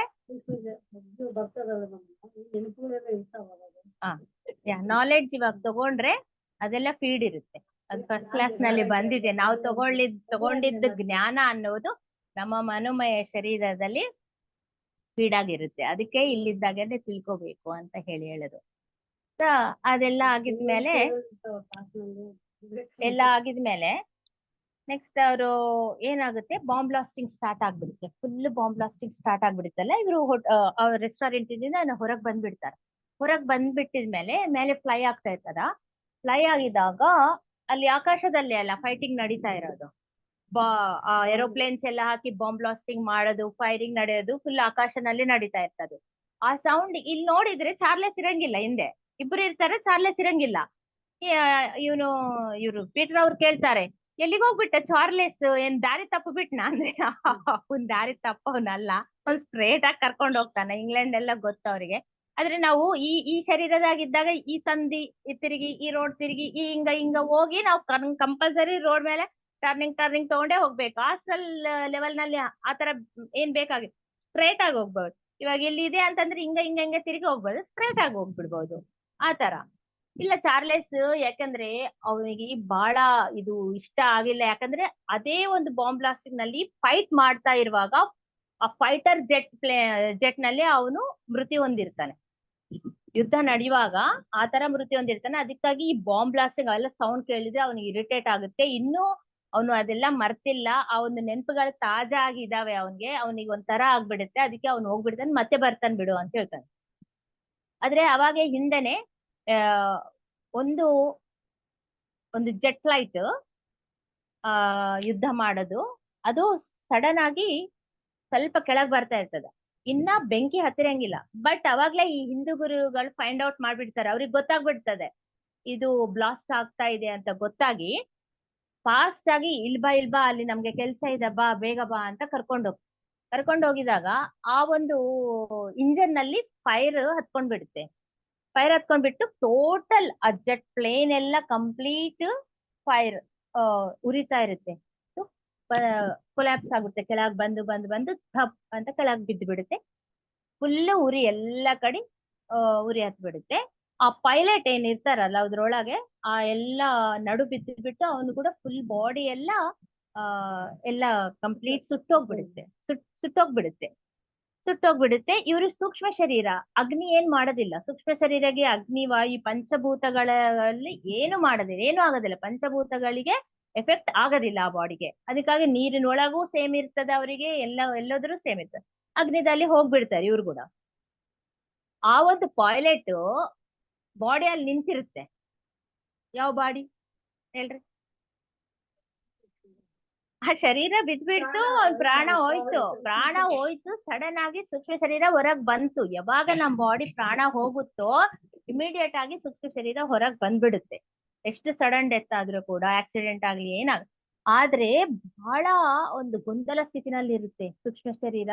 ನಾಲೆಡ್ಜ್ ಇವಾಗ ತಗೊಂಡ್ರೆ ಅದೆಲ್ಲ ಫೀಡ್ ಇರುತ್ತೆ. ಅದು ಫಸ್ಟ್ ಕ್ಲಾಸ್ ನಲ್ಲಿ ಬಂದಿದೆ. ನಾವು ತಗೊಂಡಿದ್ದ ಜ್ಞಾನ ಅನ್ನೋದು ನಮ್ಮ ಮನೋಮಯ ಶರೀರದಲ್ಲಿ ಫೀಡ್ ಆಗಿರುತ್ತೆ. ಅದಕ್ಕೆ ಇಲ್ಲಿದ್ದಾಗನೆ ತಿಳ್ಕೋಬೇಕು ಅಂತ ಹೇಳೋದು. ಅದೆಲ್ಲ ಆಗಿದ್ಮೇಲೆ ನೆಕ್ಸ್ಟ್ ಅವರು ಏನಾಗುತ್ತೆ, ಬಾಂಬ್ ಬ್ಲಾಸ್ಟಿಂಗ್ ಸ್ಟಾರ್ಟ್ ಆಗ್ಬಿಡುತ್ತೆ. ಫುಲ್ ಬಾಂಬ್ ಬ್ಲಾಸ್ಟಿಂಗ್ ಸ್ಟಾರ್ಟ್ ಆಗ್ಬಿಡುತ್ತಲ್ಲ, ಇವರು ರೆಸ್ಟೋರೆಂಟ್ ಇಂದ ಹೊರಗೆ ಬಂದ್ಬಿಡ್ತಾರೆ. ಹೊರಗೆ ಬಂದ್ಬಿಟ್ಟಿದ್ಮೇಲೆ ಮೇಲೆ ಫ್ಲೈ ಆಗ್ತಾ ಇರ್ತದ. ಫ್ಲೈ ಆಗಿದಾಗ ಅಲ್ಲಿ ಆಕಾಶದಲ್ಲಿ ಅಲ್ಲ ಫೈಟಿಂಗ್ ನಡೀತಾ ಇರೋದು. ಏರೋಪ್ಲೇನ್ಸ್ ಎಲ್ಲ ಹಾಕಿ ಬಾಂಬ್ ಬ್ಲಾಸ್ಟಿಂಗ್ ಮಾಡೋದು, ಫೈರಿಂಗ್ ನಡೆಯೋದು ಫುಲ್ ಆಕಾಶನಲ್ಲಿ ನಡೀತಾ ಇರ್ತದೆ. ಆ ಸೌಂಡ್ ಇಲ್ಲಿ ನೋಡಿದ್ರೆ ಚಾರ್ಲೆಸ್ ಇರಂಗಿಲ್ಲ, ಹಿಂದೆ ಇಬ್ರು ಇರ್ತಾರೆ, ಚಾರ್ಲೆಸ್ ಇರಂಗಿಲ್ಲ. ಇವ್ರು ಪೀಟರ್ ಅವ್ರು ಕೇಳ್ತಾರೆ, ಎಲ್ಲಿಗೆ ಹೋಗ್ಬಿಟ್ಟ ಚಾರ್ಲೆಸ್, ಏನ್ ದಾರಿ ತಪ್ಪು ಬಿಟ್ನಾ ಅಂದ್ರೆ ಅವ್ನ್ ದಾರಿ ತಪ್ಪವನಲ್ಲ, ಅವ್ನ್ ಸ್ಟ್ರೇಟ್ ಆಗಿ ಕರ್ಕೊಂಡ್ ಹೋಗ್ತಾನೆ. ಇಂಗ್ಲೆಂಡ್ ಎಲ್ಲ ಗೊತ್ತ ಅವ್ರಿಗೆ. ಆದ್ರೆ ನಾವು ಈ ಶರೀರದಾಗಿದ್ದಾಗ ಈ ಸಂಧಿ ತಿರುಗಿ, ಈ ರೋಡ್ ತಿರುಗಿ, ಈ ಹಿಂಗ ಹೋಗಿ ನಾವು ಕಂಪಲ್ಸರಿ ರೋಡ್ ಮೇಲೆ ಟರ್ನಿಂಗ್ ತಗೊಂಡೇ ಹೋಗ್ಬೇಕು. ಹಾಸ್ಟೆಲ್ ಲೆವೆಲ್ ನಲ್ಲಿ ಆತರ ಏನ್ ಬೇಕಾಗಿತ್ತು, ಸ್ಟ್ರೇಟ್ ಆಗಿ ಹೋಗ್ಬೋದು. ಇವಾಗ ಇಲ್ಲಿ ಇದೆ ಅಂತಂದ್ರೆ ಹಿಂಗ ತಿರುಗಿ ಹೋಗ್ಬೋದು, ಸ್ಟ್ರೇಟ್ ಆಗಿ ಹೋಗ್ಬಿಡ್ಬೋದು. ಆತರ ಇಲ್ಲ ಚಾರ್ಲೆಸ್, ಯಾಕಂದ್ರೆ ಅವನಿಗೆ ಬಹಳ ಇದು ಇಷ್ಟ ಆಗಿಲ್ಲ. ಯಾಕಂದ್ರೆ ಅದೇ ಒಂದು ಬಾಂಬ್ ಬ್ಲಾಸ್ಟಿಂಗ್ ನಲ್ಲಿ ಫೈಟ್ ಮಾಡ್ತಾ ಇರುವಾಗ ಆ ಫೈಟರ್ ಜೆಟ್ ನಲ್ಲಿ ಅವನು ಮೃತ್ಯು ಹೊಂದಿರ್ತಾನೆ. ಯುದ್ಧ ನಡೆಯುವಾಗ ಆತರ ಮೃತ್ಯು ಹೊಂದಿರ್ತಾನೆ. ಅದಕ್ಕಾಗಿ ಈ ಬಾಂಬ್ ಬ್ಲಾಸ್ಟಿಂಗ್ ಅವೆಲ್ಲ ಸೌಂಡ್ ಕೇಳಿದ್ರೆ ಅವನಿಗೆ ಇರಿಟೇಟ್ ಆಗುತ್ತೆ. ಇನ್ನು ಅವನು ಅದೆಲ್ಲ ಮರ್ತಿಲ್ಲ, ಆ ಒಂದು ನೆನಪುಗಳು ತಾಜಾ ಆಗಿದಾವೆ ಅವನಿಗೆ ಒಂಥರ ಆಗ್ಬಿಡುತ್ತೆ. ಅದಕ್ಕೆ ಅವ್ನು ಹೋಗ್ಬಿಡ್ತಾನೆ, ಮತ್ತೆ ಬರ್ತಾನೆ ಬಿಡು ಅಂತ ಹೇಳ್ತಾನೆ. ಆದ್ರೆ ಅವಾಗ ಹಿಂದೆನೆ ಒಂದು ಜೆಟ್ ಫ್ಲೈಟ್ ಯುದ್ಧ ಮಾಡೋದು, ಅದು ಸಡನ್ ಆಗಿ ಸ್ವಲ್ಪ ಕೆಳಗ್ ಬರ್ತಾ ಇರ್ತದ. ಇನ್ನ ಬೆಂಕಿ ಹತ್ತಿರಂಗಿಲ್ಲ. ಬಟ್ ಅವಾಗ್ಲೇ ಈ ಹಿಂದೂ ಗುರುಗಳು ಫೈಂಡ್ ಔಟ್ ಮಾಡ್ಬಿಡ್ತಾರೆ, ಅವ್ರಿಗೆ ಗೊತ್ತಾಗ್ಬಿಡ್ತದೆ ಇದು ಬ್ಲಾಸ್ಟ್ ಆಗ್ತಾ ಇದೆ ಅಂತ ಗೊತ್ತಾಗಿ ಫಾಸ್ಟ್ ಆಗಿ ಇಲ್ಬಾ ಅಲ್ಲಿ ನಮ್ಗೆ ಕೆಲ್ಸ ಇದೆ ಬಾ ಬೇಗ ಬಾ ಅಂತ ಕರ್ಕೊಂಡು ಹೋಗಿದಾಗ ಆ ಒಂದು ಇಂಜನ್ ನಲ್ಲಿ ಫೈರ್ ಹತ್ಕೊಂಡ್ಬಿಡುತ್ತೆ. ಫೈರ್ ಹತ್ಕೊಂಡ್ಬಿಟ್ಟು ಟೋಟಲ್ ಆ ಜೆಟ್ ಪ್ಲೇನ್ ಎಲ್ಲ ಕಂಪ್ಲೀಟ್ ಫೈರ್ ಉರಿತಾ ಇರುತ್ತೆ. ಕೊಲ್ಯಾಪ್ಸ್ ಆಗುತ್ತೆ, ಕೆಳಗ್ ಬಂದು ಥಪ್ ಅಂತ ಕೆಳಗ್ ಬಿದ್ದು ಬಿಡುತ್ತೆ. ಫುಲ್ ಉರಿ ಎಲ್ಲ ಕಡೆ ಉರಿ ಹತ್ಬಿಡುತ್ತೆ. ಆ ಪೈಲಟ್ ಏನ್ ಇರ್ತಾರಲ್ಲ ಅದ್ರೊಳಗೆ ಆ ಎಲ್ಲ ನಡು ಬಿದ್ದು ಅವನು ಕೂಡ ಫುಲ್ ಬಾಡಿ ಆ ಎಲ್ಲ ಕಂಪ್ಲೀಟ್ ಸುಟ್ಟೋಗ್ಬಿಡುತ್ತೆ. ಇವರು ಸೂಕ್ಷ್ಮ ಶರೀರ ಅಗ್ನಿ ಏನ್ ಮಾಡೋದಿಲ್ಲ. ಸೂಕ್ಷ್ಮ ಶರೀರಗೆ ಅಗ್ನಿ ವಾಯು ಪಂಚಭೂತಗಳಲ್ಲಿ ಏನು ಮಾಡೋದಿಲ್ಲ, ಏನು ಆಗೋದಿಲ್ಲ. ಪಂಚಭೂತಗಳಿಗೆ ಎಫೆಕ್ಟ್ ಆಗೋದಿಲ್ಲ ಆ ಬಾಡಿಗೆ. ಅದಕ್ಕಾಗಿ ನೀರಿನೊಳಗೂ ಸೇಮ್ ಇರ್ತದೆ ಅವರಿಗೆ, ಎಲ್ಲೋದ್ರೂ ಸೇಮ್ ಇರ್ತದೆ. ಅಗ್ನಿದಲ್ಲಿ ಹೋಗ್ಬಿಡ್ತಾರೆ ಇವ್ರು ಕೂಡ. ಆ ಒಂದು ಪಾಯ್ಲೆಟ್ ಬಾಡಿ ಅಲ್ಲಿ ನಿಂತಿರುತ್ತೆ. ಯಾವ ಬಾಡಿ ಹೇಳ್ರಿ? ಆ ಶರೀರ ಬಿದ್ಬಿಡ್ತು, ಪ್ರಾಣ ಹೋಯ್ತು. ಸಡನ್ ಆಗಿ ಸೂಕ್ಷ್ಮ ಶರೀರ ಹೊರಗ್ ಬಂತು. ಯಾವಾಗ ನಮ್ ಬಾಡಿ ಪ್ರಾಣ ಹೋಗುತ್ತೋ ಇಮಿಡಿಯೇಟ್ ಆಗಿ ಸೂಕ್ಷ್ಮ ಶರೀರ ಹೊರಗ್ ಬಂದ್ಬಿಡುತ್ತೆ. ಎಷ್ಟು ಸಡನ್ ಡೆತ್ ಆದ್ರೂ ಕೂಡ, ಆಕ್ಸಿಡೆಂಟ್ ಆಗ್ಲಿ ಏನಾಗ, ಆದ್ರೆ ಬಹಳ ಒಂದು ಗೊಂದಲ ಸ್ಥಿತಿನಲ್ಲಿ ಇರುತ್ತೆ ಸೂಕ್ಷ್ಮ ಶರೀರ.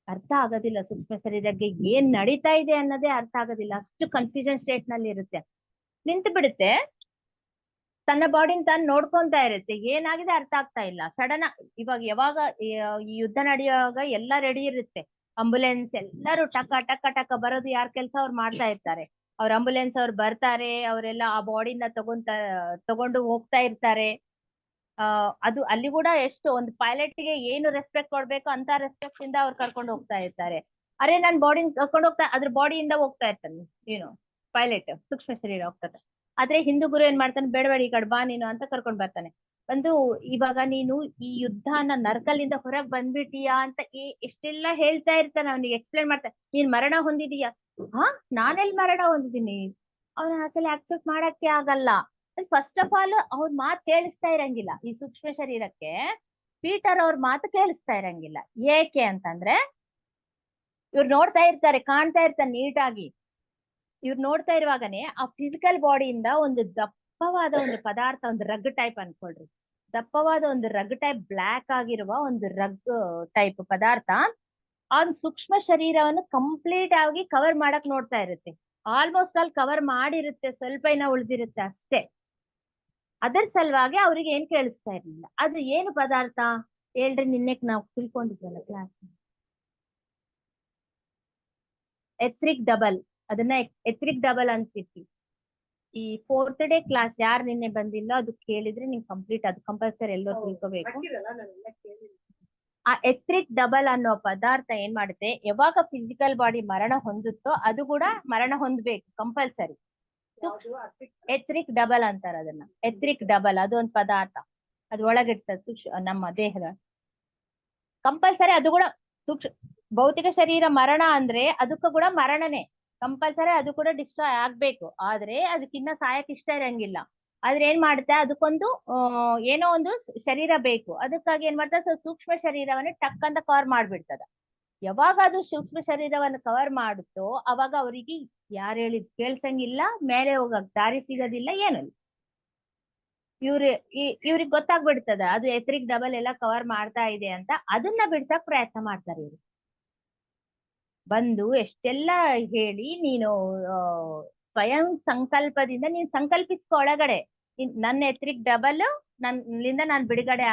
ಅರ್ಥ ಆಗೋದಿಲ್ಲ ಸೂಕ್ಷ್ಮ ಶರೀರಕ್ಕೆ ಏನ್ ನಡೀತಾ ಇದೆ ಅನ್ನೋದೇ ಅರ್ಥ ಆಗೋದಿಲ್ಲ. ಅಷ್ಟು ಕನ್ಫ್ಯೂಷನ್ ಸ್ಟೇಟ್ ನಲ್ಲಿ ಇರುತ್ತೆ. ನಿಂತು ಬಿಡುತ್ತೆ, ತನ್ನ ಬಾಡಿನ ತಾನು ನೋಡ್ಕೊಂತಾ ಇರುತ್ತೆ. ಏನಾಗಿದೆ ಅರ್ಥ ಆಗ್ತಾ ಇಲ್ಲ. ಸಡನ್ ಯಾವಾಗ ಈ ಯುದ್ಧ ನಡೆಯುವಾಗ ಎಲ್ಲ ರೆಡಿ ಇರುತ್ತೆ. ಆಂಬುಲೆನ್ಸ್ ಎಲ್ಲರೂ ಟಕ ಬರೋದು ಯಾರ ಕೆಲಸ ಅವ್ರು ಮಾಡ್ತಾ ಇರ್ತಾರೆ. ಅವ್ರ ಆಂಬುಲೆನ್ಸ್ ಅವ್ರು ಬರ್ತಾರೆ, ಅವರೆಲ್ಲ ಆ ಬಾಡಿನ ತಗೊಂಡು ಹೋಗ್ತಾ ಇರ್ತಾರೆ. ಅದು ಅಲ್ಲಿ ಕೂಡ ಎಷ್ಟು ಒಂದು ಪೈಲಟ್ ಗೆ ಏನು ರೆಸ್ಪೆಕ್ಟ್ ಕೊಡ್ಬೇಕು ಅಂತ ರೆಸ್ಪೆಕ್ಟ್ ಇಂದ ಅವ್ರು ಕರ್ಕೊಂಡು ಹೋಗ್ತಾ ಇರ್ತಾರೆ. ಅರೆ ನನ್ ಬಾಡಿನ ಕರ್ಕೊಂಡು ಹೋಗ್ತಾ ಅದ್ರ ಬಾಡಿಯಿಂದ ಹೋಗ್ತಾ ಇರ್ತಾನೆ ಏನು ಪೈಲಟ್, ಸೂಕ್ಷ್ಮ ಶರೀರ ಹೋಗ್ತದೆ. ಆದ್ರೆ ಹಿಂದೂ ಗುರು ಏನ್ ಮಾಡ್ತಾನೆ, ಬೇಡಬೇಡ ಈ ಕಡೆ ಬಾ ನೀನು ಅಂತ ಕರ್ಕೊಂಡ್ ಬರ್ತಾನೆ. ಇವಾಗ ನೀನು ಈ ಯುದ್ಧನ ನರ್ಕಲಿಂದ ಹೊರಗ್ ಬಂದ್ಬಿಟ್ಟಿಯಾ ಅಂತ ಎಷ್ಟೆಲ್ಲಾ ಹೇಳ್ತಾ ಇರ್ತಾನೆ. ಅವನಿಗೆ ಎಕ್ಸ್ಪ್ಲೇನ್ ಮಾಡ್ತಾನೆ. ನೀನ್ ಮರಣ ಹೊಂದಿದೀಯಾ? ನಾನೆಲ್ಲಿ ಮರಣ ಹೊಂದಿದ್ದೀನಿ? ಅವನ ಅಸಲಿ ಆಕ್ಸೆಪ್ಟ್ ಮಾಡಕ್ಕೆ ಆಗಲ್ಲ. ಫಸ್ಟ್ ಆಫ್ ಆಲ್ ಅವ್ರ ಮಾತು ಕೇಳಿಸ್ತಾ ಇರಂಗಿಲ್ಲ ಈ ಸೂಕ್ಷ್ಮ ಶರೀರಕ್ಕೆ. ಪೀಟರ್ ಅವ್ರ ಮಾತು ಕೇಳಿಸ್ತಾ ಇರಂಗಿಲ್ಲ. ಏಕೆ ಅಂತಂದ್ರೆ ಇವ್ರು ನೋಡ್ತಾ ಇರ್ತಾರೆ, ಕಾಣ್ತಾ ಇರ್ತಾನೆ ನೀಟಾಗಿ. ಇವ್ರು ನೋಡ್ತಾ ಇರುವಾಗನೆ ಆ ಫಿಸಿಕಲ್ ಬಾಡಿಯಿಂದ ಒಂದು ದಪ್ಪವಾದ ಒಂದು ಪದಾರ್ಥ, ಒಂದು ರಗ್ ಟೈಪ್ ಅನ್ಕೊಳ್ರಿ, ದಪ್ಪವಾದ ಒಂದು ರಗ್ ಟೈಪ್ ಬ್ಲಾಕ್ ಆಗಿರುವ ಒಂದು ರಗ್ ಟೈಪ್ ಪದಾರ್ಥ ಆ ಸೂಕ್ಷ್ಮ ಶರೀರವನ್ನು ಕಂಪ್ಲೀಟ್ ಆಗಿ ಕವರ್ ಮಾಡಕ್ ನೋಡ್ತಾ ಇರುತ್ತೆ. ಆಲ್ಮೋಸ್ಟ್ ಆಲ್ ಕವರ್ ಮಾಡಿರುತ್ತೆ, ಸ್ವಲ್ಪ ಇನ್ನ ಉಳಿದಿರುತ್ತೆ ಅಷ್ಟೇ. ಅದರ ಸಲುವಾಗಿ ಅವ್ರಿಗೆ ಏನ್ ಕೇಳಿಸ್ತಾ ಇರ್ಲಿಲ್ಲ. ಅದು ಏನು ಪದಾರ್ಥ ಹೇಳ್ರಿ? ನಿನ್ನೆ ನಾವು ತಿಳ್ಕೊಂಡಿದ್ವಲ್ಲ ಕ್ಲಾಸ್, ಎಥ್ರಿಕ್ ಡಬಲ್. ಅದನ್ನ ಎಥ್ರಿಕ್ ಡಬಲ್ ಅಂತಿರ್ತೀವಿ. ಈ 4th ಡೇ ಕ್ಲಾಸ್ ಯಾರು ನಿನ್ನೆ ಬಂದಿಲ್ಲ ಅದು ಕೇಳಿದ್ರೆ ನಿಮ್ಗೆ ಕಂಪ್ಲೀಟ್, ಅದು ಕಂಪಲ್ಸರಿ ಎಲ್ಲೋ ತಿಳ್ಕೋಬೇಕು. ಆ ಎಥ್ರಿಕ್ ಡಬಲ್ ಅನ್ನೋ ಪದಾರ್ಥ ಏನ್ ಮಾಡುತ್ತೆ, ಯಾವಾಗ ಫಿಸಿಕಲ್ ಬಾಡಿ ಮರಣ ಹೊಂದುತ್ತೋ ಅದು ಕೂಡ ಮರಣ ಹೊಂದ್ಬೇಕು ಕಂಪಲ್ಸರಿ. ಎಥ್ರಿಕ್ ಡಬಲ್ ಅಂತಾರ ಅದನ್ನ. ಎಥ್ರಿಕ್ ಡಬಲ್ ಅದು ಒಂದು ಪದಾರ್ಥ, ಅದು ಒಳಗಿರ್ತದೆ ನಮ್ಮ ದೇಹದ. ಕಂಪಲ್ಸರಿ ಅದು ಕೂಡ ಭೌತಿಕ ಶರೀರ ಮರಣ ಅಂದ್ರೆ ಅದಕ್ಕೂ ಕೂಡ ಮರಣನೇ ಕಂಪಲ್ಸರಿ. ಅದು ಕೂಡ ಡಿಸ್ಟ್ರಾಯ್ ಆಗ್ಬೇಕು. ಆದ್ರೆ ಅದಕ್ಕಿನ್ನ ಸಾಯಕ್ ಇಷ್ಟ ಇರಂಗಿಲ್ಲ. ಆದ್ರೆ ಏನ್ ಮಾಡುತ್ತೆ, ಅದಕ್ಕೊಂದು ಏನೋ ಒಂದು ಶರೀರ ಬೇಕು. ಅದಕ್ಕಾಗಿ ಏನ್ ಮಾಡ್ತದೆ, ಸೂಕ್ಷ್ಮ ಶರೀರವನ್ನು ಟಕ್ ಅಂತ ಕವರ್ ಮಾಡ್ಬಿಡ್ತದ. ಯಾವಾಗ ಅದು ಸೂಕ್ಷ್ಮ ಶರೀರವನ್ನು ಕವರ್ ಮಾಡುತ್ತೋ ಅವಾಗ ಅವರಿಗೆ ಯಾರು ಹೇಳಿದ್ ಕೇಳ್ಸಂಗಿಲ್ಲ, ಮೇಲೆ ಹೋಗಕ್ ದಾರಿ ಸಿಗೋದಿಲ್ಲ, ಏನಿಲ್ಲ. ಇವ್ರಿಗೆ ಗೊತ್ತಾಗ್ಬಿಡ್ತದ ಅದು ಎಥ್ರಿಕ್ ಡಬಲ್ ಎಲ್ಲ ಕವರ್ ಮಾಡ್ತಾ ಇದೆ ಅಂತ. ಅದನ್ನ ಬಿಡ್ಸಕ್ ಪ್ರಯತ್ನ ಮಾಡ್ತಾರೆ ಇವ್ರು. ಬಂದು ಎಷ್ಟೆಲ್ಲ ಹೇಳಿ, ನೀನು ಸ್ವಯಂ ಸಂಕಲ್ಪದಿಂದ ನೀನ್ ಸಂಕಲ್ಪಿಸ್ಕೊ ಒಳಗಡೆ, ನನ್ನ ಎಥ್ರಿಕ್ ಡಬಲ್ ನನ್ನಿಂದ ನಾನ್ ಬಿಡುಗಡೆ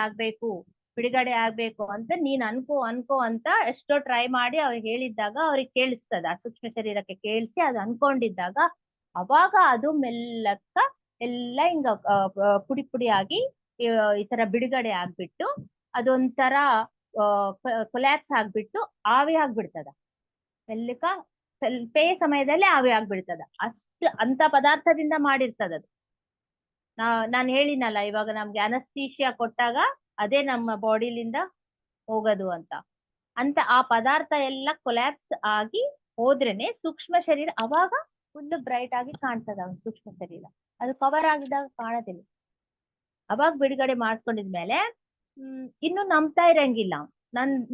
ಆಗ್ಬೇಕು ಅಂತ ನೀನ್ ಅನ್ಕೋ ಅಂತ ಎಷ್ಟೋ ಟ್ರೈ ಮಾಡಿ ಅವ್ರಿಗೆ ಹೇಳಿದ್ದಾಗ ಅವ್ರಿಗೆ ಕೇಳಿಸ್ತದ. ಆ ಸೂಕ್ಷ್ಮ ಶರೀರಕ್ಕೆ ಕೇಳಿಸಿ ಅದು ಅನ್ಕೊಂಡಿದ್ದಾಗ ಅವಾಗ ಅದು ಮೆಲ್ಲಕ್ಕ ಎಲ್ಲ ಹಿಂಗ ಪುಡಿ ಆಗಿ ಈ ತರ ಬಿಡುಗಡೆ ಆಗ್ಬಿಟ್ಟು ಅದೊಂಥರ ಕೊಲ್ಯಾಪ್ಸ್ ಆಗ್ಬಿಟ್ಟು ಆವಿ ಆಗ್ಬಿಡ್ತದ. ಮೆಲ್ಲಕ ಸ್ವಲ್ಪೇ ಸಮಯದಲ್ಲಿ ಆವಿ ಆಗ್ಬಿಡ್ತದ. ಅಂತ ಪದಾರ್ಥದಿಂದ ಮಾಡಿರ್ತದ ಅದು. ನಾನ್ ಹೇಳಿನಲ್ಲ ಇವಾಗ ನಮ್ಗೆ ಅನಸ್ತೀಶಿಯಾ ಕೊಟ್ಟಾಗ ಅದೇ ನಮ್ಮ ಬಾಡಿಲಿಂದ ಹೋಗೋದು ಅಂತ ಆ ಪದಾರ್ಥ ಎಲ್ಲ ಕೊಲ್ಯಾಪ್ಸ್ ಆಗಿ ಹೋದ್ರೇನೆ ಸೂಕ್ಷ್ಮ ಶರೀರ ಅವಾಗ ಫುಲ್ ಬ್ರೈಟ್ ಆಗಿ ಕಾಣ್ತದ. ಅವ್ನ ಸೂಕ್ಷ್ಮ ಶರೀರ ಅದು ಕವರ್ ಆಗಿದಾಗ ಕಾಣೋದಿಲ್ಲ. ಅವಾಗ ಬಿಡುಗಡೆ ಮಾಡ್ಕೊಂಡಿದ್ಮೇಲೆ ಇನ್ನು ನಂಬ್ತಾ ಇರಂಗಿಲ್ಲ.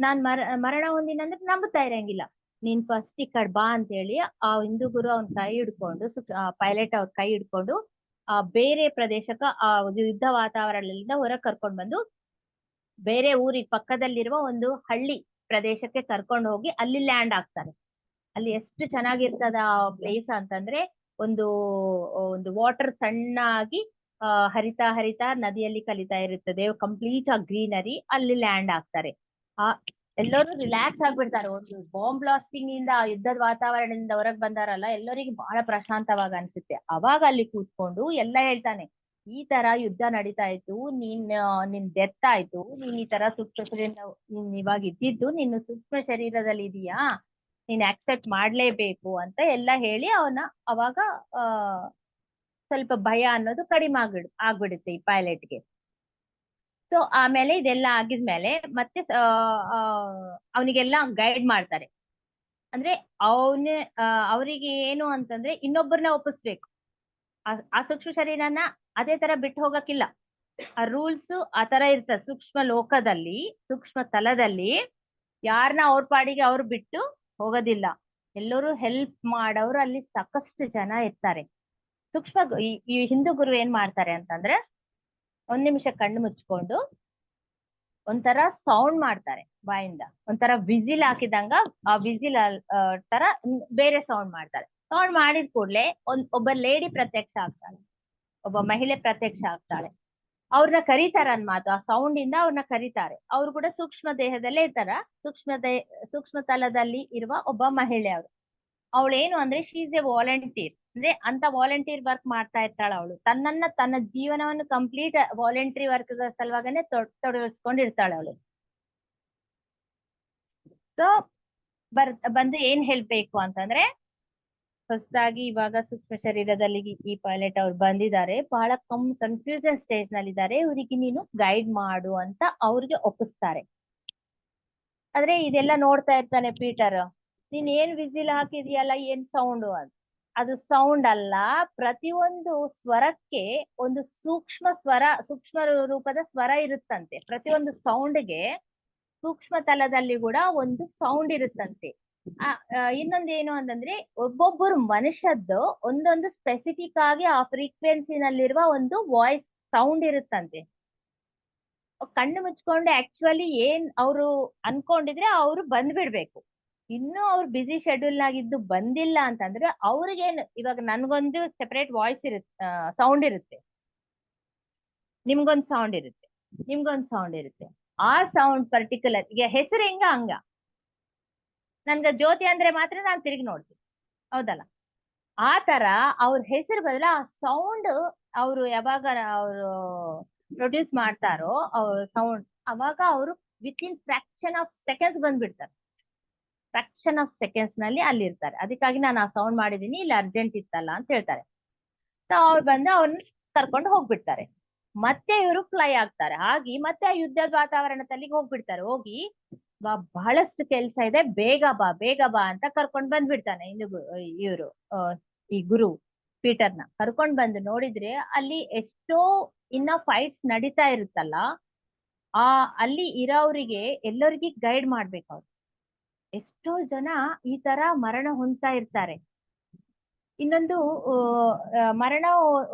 ನಾನ್ ಮರಣ ಹೊಂದಿನಂದ್ರೆ ನಂಬ್ತಾ ಇರಂಗಿಲ್ಲ. ನೀನ್ ಫಸ್ಟ್ ಈ ಕಡೆ ಬಾ ಅಂತ ಹೇಳಿ ಆ ಹಿಂದೂ ಗುರು ಅವ್ನ ಕೈ ಹಿಡ್ಕೊಂಡು, ಪೈಲಟ್ ಅವ್ರ ಕೈ ಹಿಡ್ಕೊಂಡು ಬೇರೆ ಪ್ರದೇಶಕ್ಕೆ ಆ ಯುದ್ಧ ವಾತಾವರಣದಿಂದ ಹೊರಗೆ ಕರ್ಕೊಂಡ್ ಬಂದು ಬೇರೆ ಊರಿಗೆ ಪಕ್ಕದಲ್ಲಿರುವ ಒಂದು ಹಳ್ಳಿ ಪ್ರದೇಶಕ್ಕೆ ಕರ್ಕೊಂಡು ಹೋಗಿ ಅಲ್ಲಿ ಲ್ಯಾಂಡ್ ಆಗ್ತಾರೆ. ಅಲ್ಲಿ ಎಷ್ಟು ಚೆನ್ನಾಗಿರ್ತದ ಆ ಪ್ಲೇಸ್ ಅಂತಂದ್ರೆ ಒಂದು ಒಂದು ವಾಟರ್ ಸಣ್ಣಾಗಿ ಹರಿತಾ ಹರಿತಾ ನದಿಯಲ್ಲಿ ಕಲಿತಾ ಇರುತ್ತದೆ, ಕಂಪ್ಲೀಟ್ ಆ ಗ್ರೀನರಿ. ಅಲ್ಲಿ ಲ್ಯಾಂಡ್ ಆಗ್ತಾರೆ. ಆ ಎಲ್ಲರೂ ರಿಲ್ಯಾಕ್ಸ್ ಆಗ್ಬಿಡ್ತಾರೆ. ಒಂದು ಬಾಂಬ್ ಬ್ಲಾಸ್ಟಿಂಗ್ ಇಂದ ಯುದ್ಧದ ವಾತಾವರಣದಿಂದ ಹೊರಗ್ ಬಂದಾರಲ್ಲ, ಎಲ್ಲರಿಗೂ ಬಹಳ ಪ್ರಶಾಂತವಾಗಿ ಅನ್ಸುತ್ತೆ. ಅವಾಗ ಅಲ್ಲಿ ಕೂತ್ಕೊಂಡು ಎಲ್ಲ ಹೇಳ್ತಾನೆ, ಈ ತರ ಯುದ್ಧ ನಡೀತಾ ಇತ್ತು, ನಿನ್ ಡೆತ್ ಆಯ್ತು, ನೀನ್ ಈ ತರ ನೀನ್ ಇವಾಗ ಇದ್ದಿದ್ದು ನಿನ್ನ ಸೂಕ್ಷ್ಮ ಶರೀರದಲ್ಲಿ ಇದೀಯಾ, ನೀನ್ ಆಕ್ಸೆಪ್ಟ್ ಮಾಡ್ಲೇಬೇಕು ಅಂತ ಎಲ್ಲ ಹೇಳಿ ಅವನ ಅವಾಗ ಆ ಸ್ವಲ್ಪ ಭಯ ಅನ್ನೋದು ಕಡಿಮೆ ಆಗ್ಬಿಡುತ್ತೆ ಈ ಪೈಲಟ್ಗೆ. ಸೊ ಆಮೇಲೆ ಇದೆಲ್ಲ ಆಗಿದ್ಮೇಲೆ ಮತ್ತೆ ಅವನಿಗೆಲ್ಲ ಗೈಡ್ ಮಾಡ್ತಾರೆ. ಅಂದ್ರೆ ಅವನೇ ಅವರಿಗೆ ಏನು ಅಂತಂದ್ರೆ ಇನ್ನೊಬ್ಬರನ್ನ ಒಪ್ಪಿಸ್ಬೇಕು. ಆ ಸೂಕ್ಷ್ಮ ಶರೀರನ ಅದೇ ತರ ಬಿಟ್ಟು ಹೋಗಕ್ಕಿಲ್ಲ. ಆ ರೂಲ್ಸ್ ಆ ತರ ಇರ್ತದೆ ಸೂಕ್ಷ್ಮ ಲೋಕದಲ್ಲಿ, ಸೂಕ್ಷ್ಮ ತಲದಲ್ಲಿ. ಯಾರನ್ನ ಅವ್ರ ಪಾಡಿಗೆ ಅವ್ರು ಬಿಟ್ಟು ಹೋಗೋದಿಲ್ಲ. ಎಲ್ಲರೂ ಹೆಲ್ಪ್ ಮಾಡೋರು ಅಲ್ಲಿ ಸಾಕಷ್ಟು ಜನ ಇರ್ತಾರೆ. ಸೂಕ್ಷ್ಮ ಈ ಹಿಂದೂ ಗುರು ಏನ್ ಮಾಡ್ತಾರೆ ಅಂತಂದ್ರೆ, ಒಂದ್ ನಿಮಿಷ ಕಣ್ಣು ಮುಚ್ಕೊಂಡು ಒಂಥರ ಸೌಂಡ್ ಮಾಡ್ತಾರೆ ಬಾಯಿಂದ, ಒಂಥರ ವಿಸಿಲ್ ಹಾಕಿದಂಗ ಆ ವಿಸಿಲ್ ತರ ಬೇರೆ ಸೌಂಡ್ ಮಾಡ್ತಾರೆ. ಸೌಂಡ್ ಮಾಡಿದ ಕೂಡ್ಲೆ ಒಬ್ಬ ಲೇಡಿ ಪ್ರತ್ಯಕ್ಷ ಆಗ್ತಾಳೆ, ಒಬ್ಬ ಮಹಿಳೆ ಪ್ರತ್ಯಕ್ಷ ಆಗ್ತಾಳೆ. ಅವ್ರನ್ನ ಕರೀತಾರ ಮಾತು, ಆ ಸೌಂಡ್ ಇಂದ ಅವ್ರನ್ನ ಕರೀತಾರೆ. ಅವ್ರು ಕೂಡ ಸೂಕ್ಷ್ಮ ದೇಹದಲ್ಲೇ ಇರ್ತಾರ. ಸೂಕ್ಷ್ಮ ತಲದಲ್ಲಿ ಇರುವ ಒಬ್ಬ ಮಹಿಳೆ ಅವರು. ಅವಳೇನು ಅಂದ್ರೆ ಶಿ ಇಸ್ ಎ ವಾಲಂಟಿಯರ್. ಅಂದ್ರೆ ಅಂತ ವಾಲಂಟಿಯರ್ ವರ್ಕ್ ಮಾಡ್ತಾ ಇರ್ತಾಳ ಅವಳು. ತನ್ನ ಜೀವನವನ್ನು ಕಂಪ್ಲೀಟ್ ವಾಲಂಟರಿ ವರ್ಕ್ ಸಲುವಾಗನೆ ತೊಡಗಿಸ್ಕೊಂಡಿರ್ತಾಳೆ ಅವಳು. ಸೊ ಬಂದು ಏನ್ ಹೇಳ್ಬೇಕು ಅಂತಂದ್ರೆ, ಹೊಸದಾಗಿ ಇವಾಗ ಸೂಕ್ಷ್ಮ ಶರೀರದಲ್ಲಿ ಈ ಪೈಲಟ್ ಅವ್ರು ಬಂದಿದ್ದಾರೆ, ಬಹಳ ಕನ್ಫ್ಯೂಷನ್ ಸ್ಟೇಜ್ ನಲ್ಲಿ ಇದ್ದಾರೆ, ಇವ್ರಿಗೆ ನೀನು ಗೈಡ್ ಮಾಡು ಅಂತ ಅವ್ರಿಗೆ ಒಪ್ಪಿಸ್ತಾರೆ. ಆದ್ರೆ ಇದೆಲ್ಲ ನೋಡ್ತಾ ಇರ್ತಾನೆ ಪೀಟರ್. ನೀನ್ ಏನ್ ವಿಸಿಲ್ ಹಾಕಿದ್ಯಲ್ಲ, ಏನ್ ಸೌಂಡ್ ಅದು ಸೌಂಡ್ ಅಲ್ಲ. ಪ್ರತಿಯೊಂದು ಸ್ವರಕ್ಕೆ ಒಂದು ಸೂಕ್ಷ್ಮ ರೂಪದ ಸ್ವರ ಇರುತ್ತಂತೆ. ಪ್ರತಿಯೊಂದು ಸೌಂಡ್ಗೆ ಸೂಕ್ಷ್ಮ ತಲದಲ್ಲಿ ಕೂಡ ಒಂದು ಸೌಂಡ್ ಇರುತ್ತಂತೆ. ಇನ್ನೊಂದು ಏನು ಅಂತಂದ್ರೆ, ಒಬ್ಬೊಬ್ಬರು ಮನುಷ್ಯದ್ದು ಒಂದೊಂದು ಸ್ಪೆಸಿಫಿಕ್ ಆಗಿ ಆ ಫ್ರೀಕ್ವೆನ್ಸಿನಲ್ಲಿರುವ ಒಂದು ವಾಯ್ಸ್ ಸೌಂಡ್ ಇರುತ್ತಂತೆ. ಕಣ್ಣು ಮುಚ್ಕೊಂಡು ಆಕ್ಚುಲಿ ಏನ್ ಅವರು ಅನ್ಕೊಂಡಿದ್ರೆ ಅವರು ಬಂದ್ಬಿಡ್ಬೇಕು. ಇನ್ನು ಅವ್ರು ಬಿಸಿ ಶೆಡ್ಯೂಲ್ ಆಗಿದ್ದು ಬಂದಿಲ್ಲ ಅಂತಂದ್ರೆ ಅವ್ರಿಗೇನು, ಇವಾಗ ನನ್ಗೊಂದು ಸೆಪರೇಟ್ ವಾಯ್ಸ್ ಇರುತ್ತೆ, ಸೌಂಡ್ ಇರುತ್ತೆ, ನಿಮ್ಗೊಂದು ಸೌಂಡ್ ಇರುತ್ತೆ, ನಿಮ್ಗೊಂದು ಸೌಂಡ್ ಇರುತ್ತೆ. ಆ ಸೌಂಡ್ ಪರ್ಟಿಕ್ಯುಲರ್ ಈಗ ಹೆಸರು ಹೆಂಗ ಹಂಗ. ನನ್ಗ ಜ್ಯೋತಿ ಅಂದ್ರೆ ಮಾತ್ರ ನಾನ್ ತಿರುಗಿ ನೋಡ್ತೀನಿ, ಹೌದಲ್ಲ? ಆ ತರ ಅವ್ರ ಹೆಸರು ಬದಲ ಆ ಸೌಂಡ್ ಅವರು ಯಾವಾಗ ಅವರು ಪ್ರೊಡ್ಯೂಸ್ ಮಾಡ್ತಾರೋ ಅವ್ರ ಸೌಂಡ್, ಅವಾಗ ಅವರು with in fraction of seconds ಬಂದ್ಬಿಡ್ತಾರೆ. ಫ್ರಾಕ್ಷನ್ ಆಫ್ ಸೆಕೆಂಡ್ಸ್ ನಲ್ಲಿ ಅಲ್ಲಿ ಇರ್ತಾರೆ. ಅದಕ್ಕಾಗಿ ನಾನು ಆ ಸೌಂಡ್ ಮಾಡಿದೀನಿ, ಇಲ್ಲಿ ಅರ್ಜೆಂಟ್ ಇತ್ತಲ್ಲ ಅಂತ ಹೇಳ್ತಾರೆ. ಸೊ ಅವ್ರು ಬಂದು ಅವ್ರನ್ನ ಕರ್ಕೊಂಡು ಹೋಗ್ಬಿಡ್ತಾರೆ. ಮತ್ತೆ ಇವರು ಫ್ಲೈ ಆಗ್ತಾರೆ. ಆಗಿ ಮತ್ತೆ ಆ ಯುದ್ಧದ ವಾತಾವರಣದಲ್ಲಿ ಹೋಗ್ಬಿಡ್ತಾರೆ. ಹೋಗಿ ಬಹಳಷ್ಟು ಕೆಲ್ಸ ಇದೆ, ಬೇಗ ಬಾ ಅಂತ ಕರ್ಕೊಂಡ್ ಬಂದ್ಬಿಡ್ತಾನೆ ಇವರು ಈ ಗುರು ಪೀಟರ್ನ ಕರ್ಕೊಂಡ್ ಬಂದು ನೋಡಿದ್ರೆ ಅಲ್ಲಿ ಎಷ್ಟೋ ಇನ್ನ ಫೈಟ್ಸ್ ನಡೀತಾ ಇರುತ್ತಲ್ಲ, ಅಲ್ಲಿ ಇರೋರಿಗೆ ಎಲ್ಲರಿಗೂ ಗೈಡ್ ಮಾಡ್ಬೇಕು ಅವ್ರು. ಎಷ್ಟೋ ಜನ ಈ ತರ ಮರಣ ಹೊಂದ್ತಾ ಇರ್ತಾರೆ. ಇನ್ನೊಂದು ಮರಣ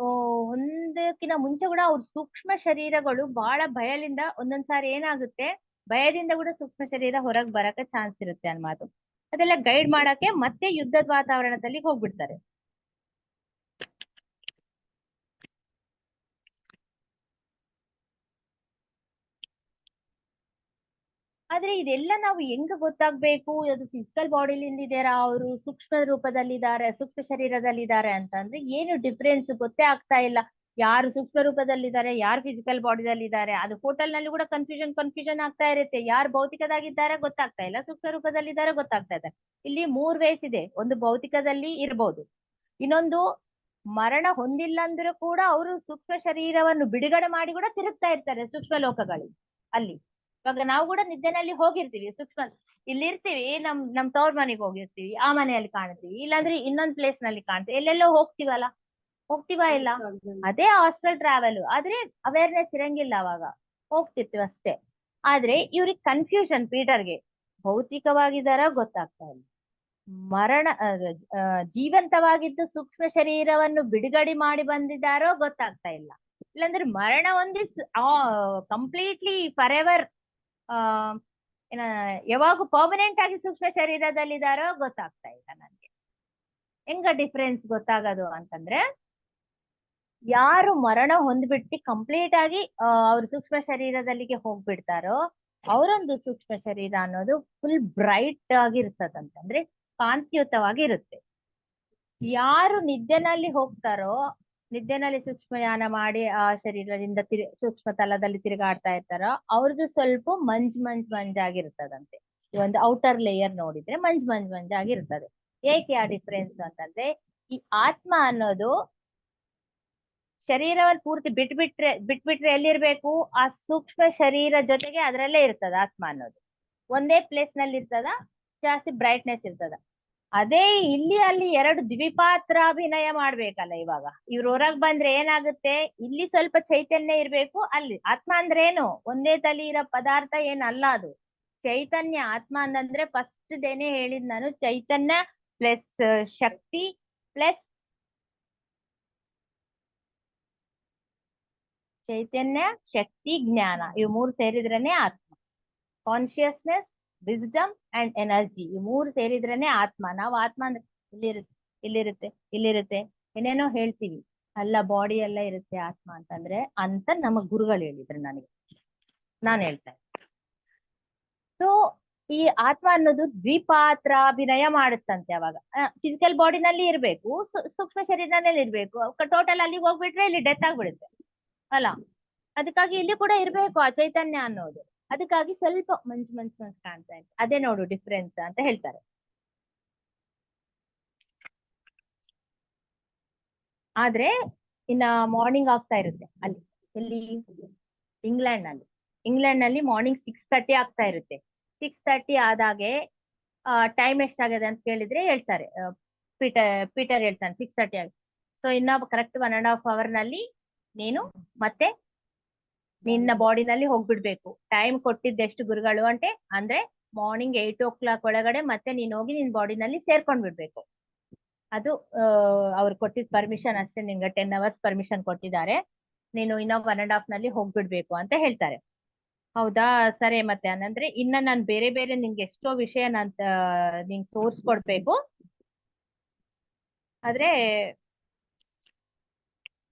ಹೊಂದಕ್ಕಿಂತ ಮುಂಚೆ ಕೂಡ ಅವ್ರ ಸೂಕ್ಷ್ಮ ಶರೀರಗಳು ಬಹಳ ಭಯದಿಂದ ಒಂದೊಂದ್ಸಾರಿ ಏನಾಗುತ್ತೆ, ಭಯದಿಂದ ಕೂಡ ಸೂಕ್ಷ್ಮ ಶರೀರ ಹೊರಗ್ ಬರಕ್ಕೆ ಚಾನ್ಸ್ ಇರುತ್ತೆ ಅನ್ಮಾತು. ಅದೆಲ್ಲ ಗೈಡ್ ಮಾಡಕ್ಕೆ ಮತ್ತೆ ಯುದ್ಧದ ವಾತಾವರಣದಲ್ಲಿ ಹೋಗ್ಬಿಡ್ತಾರೆ. ಆದ್ರೆ ಇದೆಲ್ಲ ನಾವು ಹೆಂಗ ಗೊತ್ತಾಗ್ಬೇಕು, ಅದು ಫಿಸಿಕಲ್ ಬಾಡಿಲಿಂದ ಇದಾರ, ಅವರು ಸೂಕ್ಷ್ಮ ರೂಪದಲ್ಲಿದ್ದಾರೆ, ಸೂಕ್ಷ್ಮ ಶರೀರದಲ್ಲಿದ್ದಾರೆ ಅಂತಂದ್ರೆ ಏನು ಡಿಫ್ರೆನ್ಸ್ ಗೊತ್ತೇ ಆಗ್ತಾ ಇಲ್ಲ. ಯಾರು ಸೂಕ್ಷ್ಮ ರೂಪದಲ್ಲಿದ್ದಾರೆ, ಯಾರು ಫಿಸಿಕಲ್ ಬಾಡಿದಲ್ಲಿದ್ದಾರೆ, ಅದು ಹೋಟೆಲ್ ನಲ್ಲಿ ಕೂಡ ಕನ್ಫ್ಯೂಷನ್ ಆಗ್ತಾ ಇರುತ್ತೆ. ಯಾರು ಭೌತಿಕದಾಗಿದ್ದಾರೆ ಗೊತ್ತಾಗ್ತಾ ಇಲ್ಲ, ಸೂಕ್ಷ್ಮ ರೂಪದಲ್ಲಿದ್ದಾರೆ ಗೊತ್ತಾಗ್ತಾ ಇದೆ. ಇಲ್ಲಿ 3 ವೇಸ್ ಇದೆ. ಒಂದು ಭೌತಿಕದಲ್ಲಿ ಇರ್ಬೋದು, ಇನ್ನೊಂದು ಮರಣ ಹೊಂದಿಲ್ಲ ಅಂದ್ರೂ ಕೂಡ ಅವರು ಸೂಕ್ಷ್ಮ ಶರೀರವನ್ನು ಬಿಡುಗಡೆ ಮಾಡಿ ಕೂಡ ತಿರುಗ್ತಾ ಇರ್ತಾರೆ ಸೂಕ್ಷ್ಮ ಲೋಕಗಳು ಅಲ್ಲಿ. ಇವಾಗ ನಾವು ಕೂಡ ನಿದ್ದೆನಲ್ಲಿ ಹೋಗಿರ್ತೀವಿ, ಸೂಕ್ಷ್ಮ ಇಲ್ಲಿ ಇರ್ತೀವಿ, ನಮ್ ತವ್ರ ಮನೆಗೆ ಹೋಗಿರ್ತೀವಿ, ಆ ಮನೆಯಲ್ಲಿ ಕಾಣ್ತೀವಿ, ಇಲ್ಲಾಂದ್ರೆ ಇನ್ನೊಂದ್ ಪ್ಲೇಸ್ ನಲ್ಲಿ ಕಾಣ್ತೀವಿ, ಎಲ್ಲೆಲ್ಲೋ ಹೋಗ್ತೀವಾ ಇಲ್ಲ. ಅದೇ ಹಾಸ್ಟೆಲ್ ಟ್ರಾವೆಲ್. ಆದ್ರೆ ಅವೇರ್ನೆಸ್ ಇರಂಗಿಲ್ಲ, ಅವಾಗ ಹೋಗ್ತಿರ್ತೀವಿ ಅಷ್ಟೇ. ಆದ್ರೆ ಇವ್ರಿಗೆ ಕನ್ಫ್ಯೂಷನ್, ಪೀಟರ್ಗೆ ಭೌತಿಕವಾಗಿದಾರ ಗೊತ್ತಾಗ್ತಾ ಇಲ್ಲ, ಮರಣ ಜೀವಂತವಾಗಿದ್ದು ಸೂಕ್ಷ್ಮ ಶರೀರವನ್ನು ಬಿಡುಗಡೆ ಮಾಡಿ ಬಂದಿದ್ದಾರೋ ಗೊತ್ತಾಗ್ತಾ ಇಲ್ಲ. ಇಲ್ಲಾಂದ್ರೆ ಮರಣ ಒಂದಿಸ್ ಕಂಪ್ಲೀಟ್ಲಿ ಫಾರ್ ಎವರ್ ಆ ಏನ ಯಾವಾಗ ಪರ್ಮನೆಂಟ್ ಆಗಿ ಸೂಕ್ಷ್ಮ ಶರೀರದಲ್ಲಿದ್ದಾರೋ ಗೊತ್ತಾಗ್ತಾ ಇಲ್ಲ ನನ್ಗೆ. ಹೆಂಗ ಡಿಫ್ರೆನ್ಸ್ ಗೊತ್ತಾಗೋದು ಅಂತಂದ್ರೆ, ಯಾರು ಮರಣ ಹೊಂದ್ಬಿಟ್ಟು ಕಂಪ್ಲೀಟ್ ಆಗಿ ಅವ್ರ ಸೂಕ್ಷ್ಮ ಶರೀರದಲ್ಲಿಗೆ ಹೋಗ್ಬಿಡ್ತಾರೋ ಅವರೊಂದು ಸೂಕ್ಷ್ಮ ಶರೀರ ಅನ್ನೋದು ಫುಲ್ ಬ್ರೈಟ್ ಆಗಿರ್ತದಂತೆ, ಅಂದ್ರೆ ಕಾಂತಿಯುತವಾಗಿರುತ್ತೆ. ಯಾರು ನಿದ್ದೆನಲ್ಲಿ ಹೋಗ್ತಾರೋ, ನಿದ್ದೆನಲ್ಲಿ ಸೂಕ್ಷ್ಮಯಾನ ಮಾಡಿ ಆ ಶರೀರದಿಂದ ಸೂಕ್ಷ್ಮ ತಲದಲ್ಲಿ ತಿರುಗಾಡ್ತಾ ಇರ್ತಾರೋ ಅವ್ರದ್ದು ಸ್ವಲ್ಪ ಮಂಜಾಗಿರ್ತದಂತೆ. ಈ ಒಂದು ಔಟರ್ ಲೇಯರ್ ನೋಡಿದ್ರೆ ಮಂಜಾಗಿರ್ತದೆ. ಏಕೆ ಆ ಡಿಫ್ರೆನ್ಸ್ ಅಂತಂದ್ರೆ, ಈ ಆತ್ಮ ಅನ್ನೋದು ಶರೀರವನ್ನು ಪೂರ್ತಿ ಬಿಟ್ಬಿಟ್ರೆ ಎಲ್ಲಿರ್ಬೇಕು? ಆ ಸೂಕ್ಷ್ಮ ಶರೀರ ಜೊತೆಗೆ ಅದರಲ್ಲೇ ಇರ್ತದ. ಆತ್ಮ ಅನ್ನೋದು ಒಂದೇ ಪ್ಲೇಸ್ ನಲ್ಲಿ ಇರ್ತದ, ಜಾಸ್ತಿ ಬ್ರೈಟ್ನೆಸ್ ಇರ್ತದ. ಅದೇ ಇಲ್ಲಿ ಅಲ್ಲಿ ಎರಡು ದ್ವಿಪಾತ್ರಾಭಿನಯ ಮಾಡ್ಬೇಕಲ್ಲ. ಇವಾಗ ಇವ್ರ ಹೊರಗ್ ಬಂದ್ರೆ ಏನಾಗುತ್ತೆ? ಇಲ್ಲಿ ಸ್ವಲ್ಪ ಚೈತನ್ಯ ಇರ್ಬೇಕು, ಅಲ್ಲಿ ಆತ್ಮ ಅಂದ್ರೆ ಏನು? ಒಂದೇ ತಲಿ ಇರೋ ಪದಾರ್ಥ ಏನಲ್ಲ ಅದು ಚೈತನ್ಯ. ಆತ್ಮ ಅಂತಂದ್ರೆ ಫಸ್ಟ್ ಡೇನೆ ಹೇಳಿದ್ ನಾನು, ಚೈತನ್ಯ ಪ್ಲಸ್ ಶಕ್ತಿ ಪ್ಲಸ್ ಚೈತನ್ಯ, ಶಕ್ತಿ, ಜ್ಞಾನ, ಇವು ಮೂರು ಸೇರಿದ್ರೇನೆ ಆತ್ಮ. ಕಾನ್ಶಿಯಸ್ನೆಸ್, ವಿಸ್ಡಮ್ ಅಂಡ್ ಎನರ್ಜಿ, ಇವು ಮೂರು ಸೇರಿದ್ರೇನೆ ಆತ್ಮ. ನಾವು ಆತ್ಮ ಅಂದ್ರೆ ಇಲ್ಲಿರುತ್ತೆ ಏನೇನೋ ಹೇಳ್ತೀವಿ, ಅಲ್ಲ ಬಾಡಿ ಎಲ್ಲ ಇರುತ್ತೆ ಆತ್ಮ ಅಂತಂದ್ರೆ ಅಂತ ನಮ್ಮ ಗುರುಗಳು ಹೇಳಿದ್ರು ನನಗೆ. ನಾನು ಹೇಳ್ತೇನೆ. ಸೊ ಈ ಆತ್ಮ ಅನ್ನೋದು ದ್ವಿಪಾತ್ರಾಭಿನಯ ಮಾಡುತ್ತಂತೆ. ಅವಾಗ ಫಿಸಿಕಲ್ ಬಾಡಿನಲ್ಲಿ ಇರ್ಬೇಕು, ಸೂಕ್ಷ್ಮ ಶರೀರದಲ್ಲಿ ಇರ್ಬೇಕು. ಟೋಟಲ್ ಅಲ್ಲಿಗೆ ಹೋಗ್ಬಿಟ್ರೆ ಇಲ್ಲಿ ಡೆತ್ ಆಗ್ಬಿಡುತ್ತೆ ಅಲ್ಲ. ಅದಕ್ಕಾಗಿ ಇಲ್ಲಿ ಕೂಡ ಇರ್ಬೇಕು ಆ ಚೈತನ್ಯ ಅನ್ನೋದು. ಅದಕ್ಕಾಗಿ ಸ್ವಲ್ಪ ಮಂಜು ಕಾಣ್ತಾ ಇದೆ. ಅದೇ ನೋಡು ಡಿಫ್ರೆನ್ಸ್ ಅಂತ ಹೇಳ್ತಾರೆ. ಆದ್ರೆ ಇನ್ನ ಮಾರ್ನಿಂಗ್ ಆಗ್ತಾ ಇರುತ್ತೆ ಅಲ್ಲಿ. ಎಲ್ಲಿ? ಇಂಗ್ಲೆಂಡ್ ನಲ್ಲಿ ಮಾರ್ನಿಂಗ್ 6:30 ಆಗ್ತಾ ಇರುತ್ತೆ. 6:30 ಆದಾಗೆ ಟೈಮ್ ಎಷ್ಟಾಗಿದೆ ಅಂತ ಕೇಳಿದ್ರೆ ಹೇಳ್ತಾರೆ, ಪೀಟರ್ ಹೇಳ್ತಾನೆ 6:30 ಆಗಿ. ಸೊ ಇನ್ನ ಕರೆಕ್ಟ್ 1.5 hour ನಲ್ಲಿ ನೀನು ಮತ್ತೆ ನಿನ್ನ ಬಾಡಿನಲ್ಲಿ ಹೋಗ್ಬಿಡ್ಬೇಕು. ಟೈಮ್ ಕೊಟ್ಟಿದ್ದೆಷ್ಟು ಗುರುಗಳು ಅಂದ್ರೆ ಮಾರ್ನಿಂಗ್ 8 o'clock ಒಳಗಡೆ ಮತ್ತೆ ನೀನ್ ಹೋಗಿ ನಿನ್ ಬಾಡಿನಲ್ಲಿ ಸೇರ್ಕೊಂಡ್ ಬಿಡ್ಬೇಕು. ಅದು ಅವ್ರು ಕೊಟ್ಟಿದ್ ಪರ್ಮಿಷನ್ ಅಷ್ಟೇ. ನಿನ್ಗೆ 10 hours ಪರ್ಮಿಷನ್ ಕೊಟ್ಟಿದ್ದಾರೆ, ನೀನು ಇನ್ನ 1.5 ನಲ್ಲಿ ಹೋಗ್ಬಿಡ್ಬೇಕು ಅಂತ ಹೇಳ್ತಾರೆ. ಹೌದಾ, ಸರಿ. ಮತ್ತೆ ಅಂದ್ರೆ ಇನ್ನ ನಾನು ಬೇರೆ ನಿನ್ಗೆ ಎಷ್ಟೋ ವಿಷಯ ನಿಂಗೆ ತೋರ್ಸ್ಕೊಡ್ಬೇಕು. ಆದ್ರೆ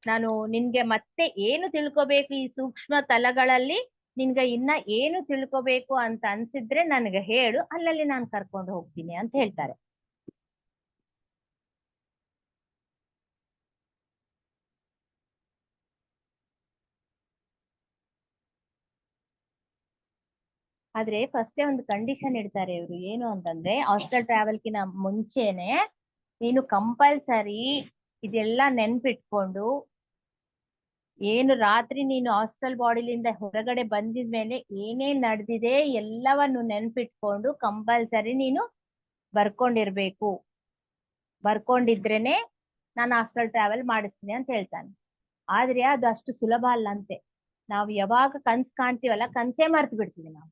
ನಾನು ನಿನ್ಗೆ ಮತ್ತೆ ಏನು ತಿಳ್ಕೊಬೇಕು ಈ ಸೂಕ್ಷ್ಮ ತಲಗಳಲ್ಲಿ, ನಿನ್ಗೆ ಇನ್ನ ಏನು ತಿಳ್ಕೊಬೇಕು ಅಂತ ಅನ್ಸಿದ್ರೆ ನನ್ಗೆ ಹೇಳು, ಅಲ್ಲಲ್ಲಿ ನಾನು ಕರ್ಕೊಂಡು ಹೋಗ್ತೀನಿ ಅಂತ ಹೇಳ್ತಾರೆ. ಆದ್ರೆ ಫಸ್ಟೇ ಒಂದು ಕಂಡೀಷನ್ ಇಡ್ತಾರೆ ಇವ್ರು. ಏನು ಅಂತಂದ್ರೆ, ಹಾಸ್ಟೆಲ್ ಟ್ರಾವೆಲ್ಕಿನ ಮುಂಚೆನೆ ನೀನು ಕಂಪಲ್ಸರಿ ಇದೆಲ್ಲ ನೆನ್ಪಿಟ್ಕೊಂಡು, ಏನು ರಾತ್ರಿ ನೀನು ಹಾಸ್ಟೆಲ್ ಬಾಡಿಲಿಂದ ಹೊರಗಡೆ ಬಂದಿದ್ಮೇಲೆ ಏನೇನ್ ನಡೆದಿದೆ ಎಲ್ಲವನ್ನು ನೆನ್ಪಿಟ್ಕೊಂಡು ಕಂಪಲ್ಸರಿ ನೀನು ಬರ್ಕೊಂಡಿರ್ಬೇಕು. ಬರ್ಕೊಂಡಿದ್ರೇನೆ ನಾನು ಹಾಸ್ಟೆಲ್ ಟ್ರಾವೆಲ್ ಮಾಡಿಸ್ತೀನಿ ಅಂತ ಹೇಳ್ತಾನೆ. ಆದ್ರೆ ಅದು ಅಷ್ಟು ಸುಲಭ ಅಲ್ಲ ಅಂತೆ. ನಾವು ಯಾವಾಗ ಕನ್ಸ್ ಕಾಣ್ತೀವಲ್ಲ, ಕನ್ಸೇ ಮರ್ತು ಬಿಡ್ತೀವಿ ನಾವು.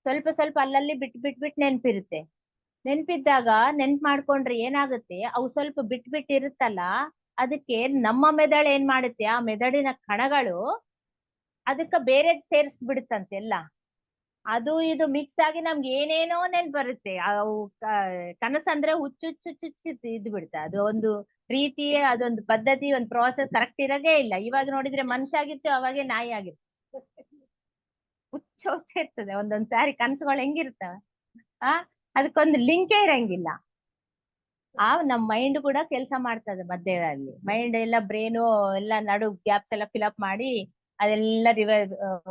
ಸ್ವಲ್ಪ ಅಲ್ಲಲ್ಲಿ ಬಿಟ್ಟು ನೆನ್ಪಿರುತ್ತೆ. ನೆನ್ಪಿದ್ದಾಗ ನೆನ್ಪ್ ಮಾಡ್ಕೊಂಡ್ರೆ ಏನಾಗುತ್ತೆ, ಅವು ಸ್ವಲ್ಪ ಬಿಟ್ಟಿರುತ್ತಲ್ಲ, ಅದಕ್ಕೆ ನಮ್ಮ ಮೆದುಳು ಏನ್ ಮಾಡುತ್ತೆ, ಆ ಮೆದುಳಿನ ಕಣಗಳು ಅದಕ್ಕ ಬೇರೆ ಸೇರಿಸ್ಬಿಡುತ್ತಂತೆ ಎಲ್ಲ. ಅದು ಇದು ಮಿಕ್ಸ್ ಆಗಿ ನಮ್ಗೆ ಏನೇನೋ ನೆನ್ಪು ಬರುತ್ತೆ. ಅವು ಕನಸಂದ್ರೆ ಹುಚ್ಚುಚ್ಚುಚ್ಚುಚ್ಚು ಇದ್ ಬಿಡುತ್ತೆ. ಅದು ಒಂದು ರೀತಿ, ಅದೊಂದು ಪದ್ಧತಿ, ಒಂದು ಪ್ರಾಸೆಸ್ ಕರೆಕ್ಟ್ ಇರೋದೇ ಇಲ್ಲ. ಇವಾಗ ನೋಡಿದ್ರೆ ಮನುಷ್ಯ ಆಗಿತ್ತು, ಅವಾಗೆ ನಾಯಿ ಆಗಿತ್ತು. ಹುಚ್ಚ ಇರ್ತದೆ ಒಂದೊಂದ್ ಸಾರಿ ಕನಸುಗಳು ಹೆಂಗಿರ್ತವೆ. ಅದಕ್ಕೊಂದು ಲಿಂಕೇ ಇರಂಗಿಲ್ಲ. ನಮ್ ಮೈಂಡ್ ಕೂಡ ಕೆಲಸ ಮಾಡ್ತದೆ ಮಧ್ಯದಲ್ಲಿ. ಮೈಂಡ್ ಎಲ್ಲ ಬ್ರೇನು ಎಲ್ಲ ನಡು ಗ್ಯಾಪ್ಸ್ ಎಲ್ಲ ಫಿಲ್ ಅಪ್ ಮಾಡಿ ಅದೆಲ್ಲ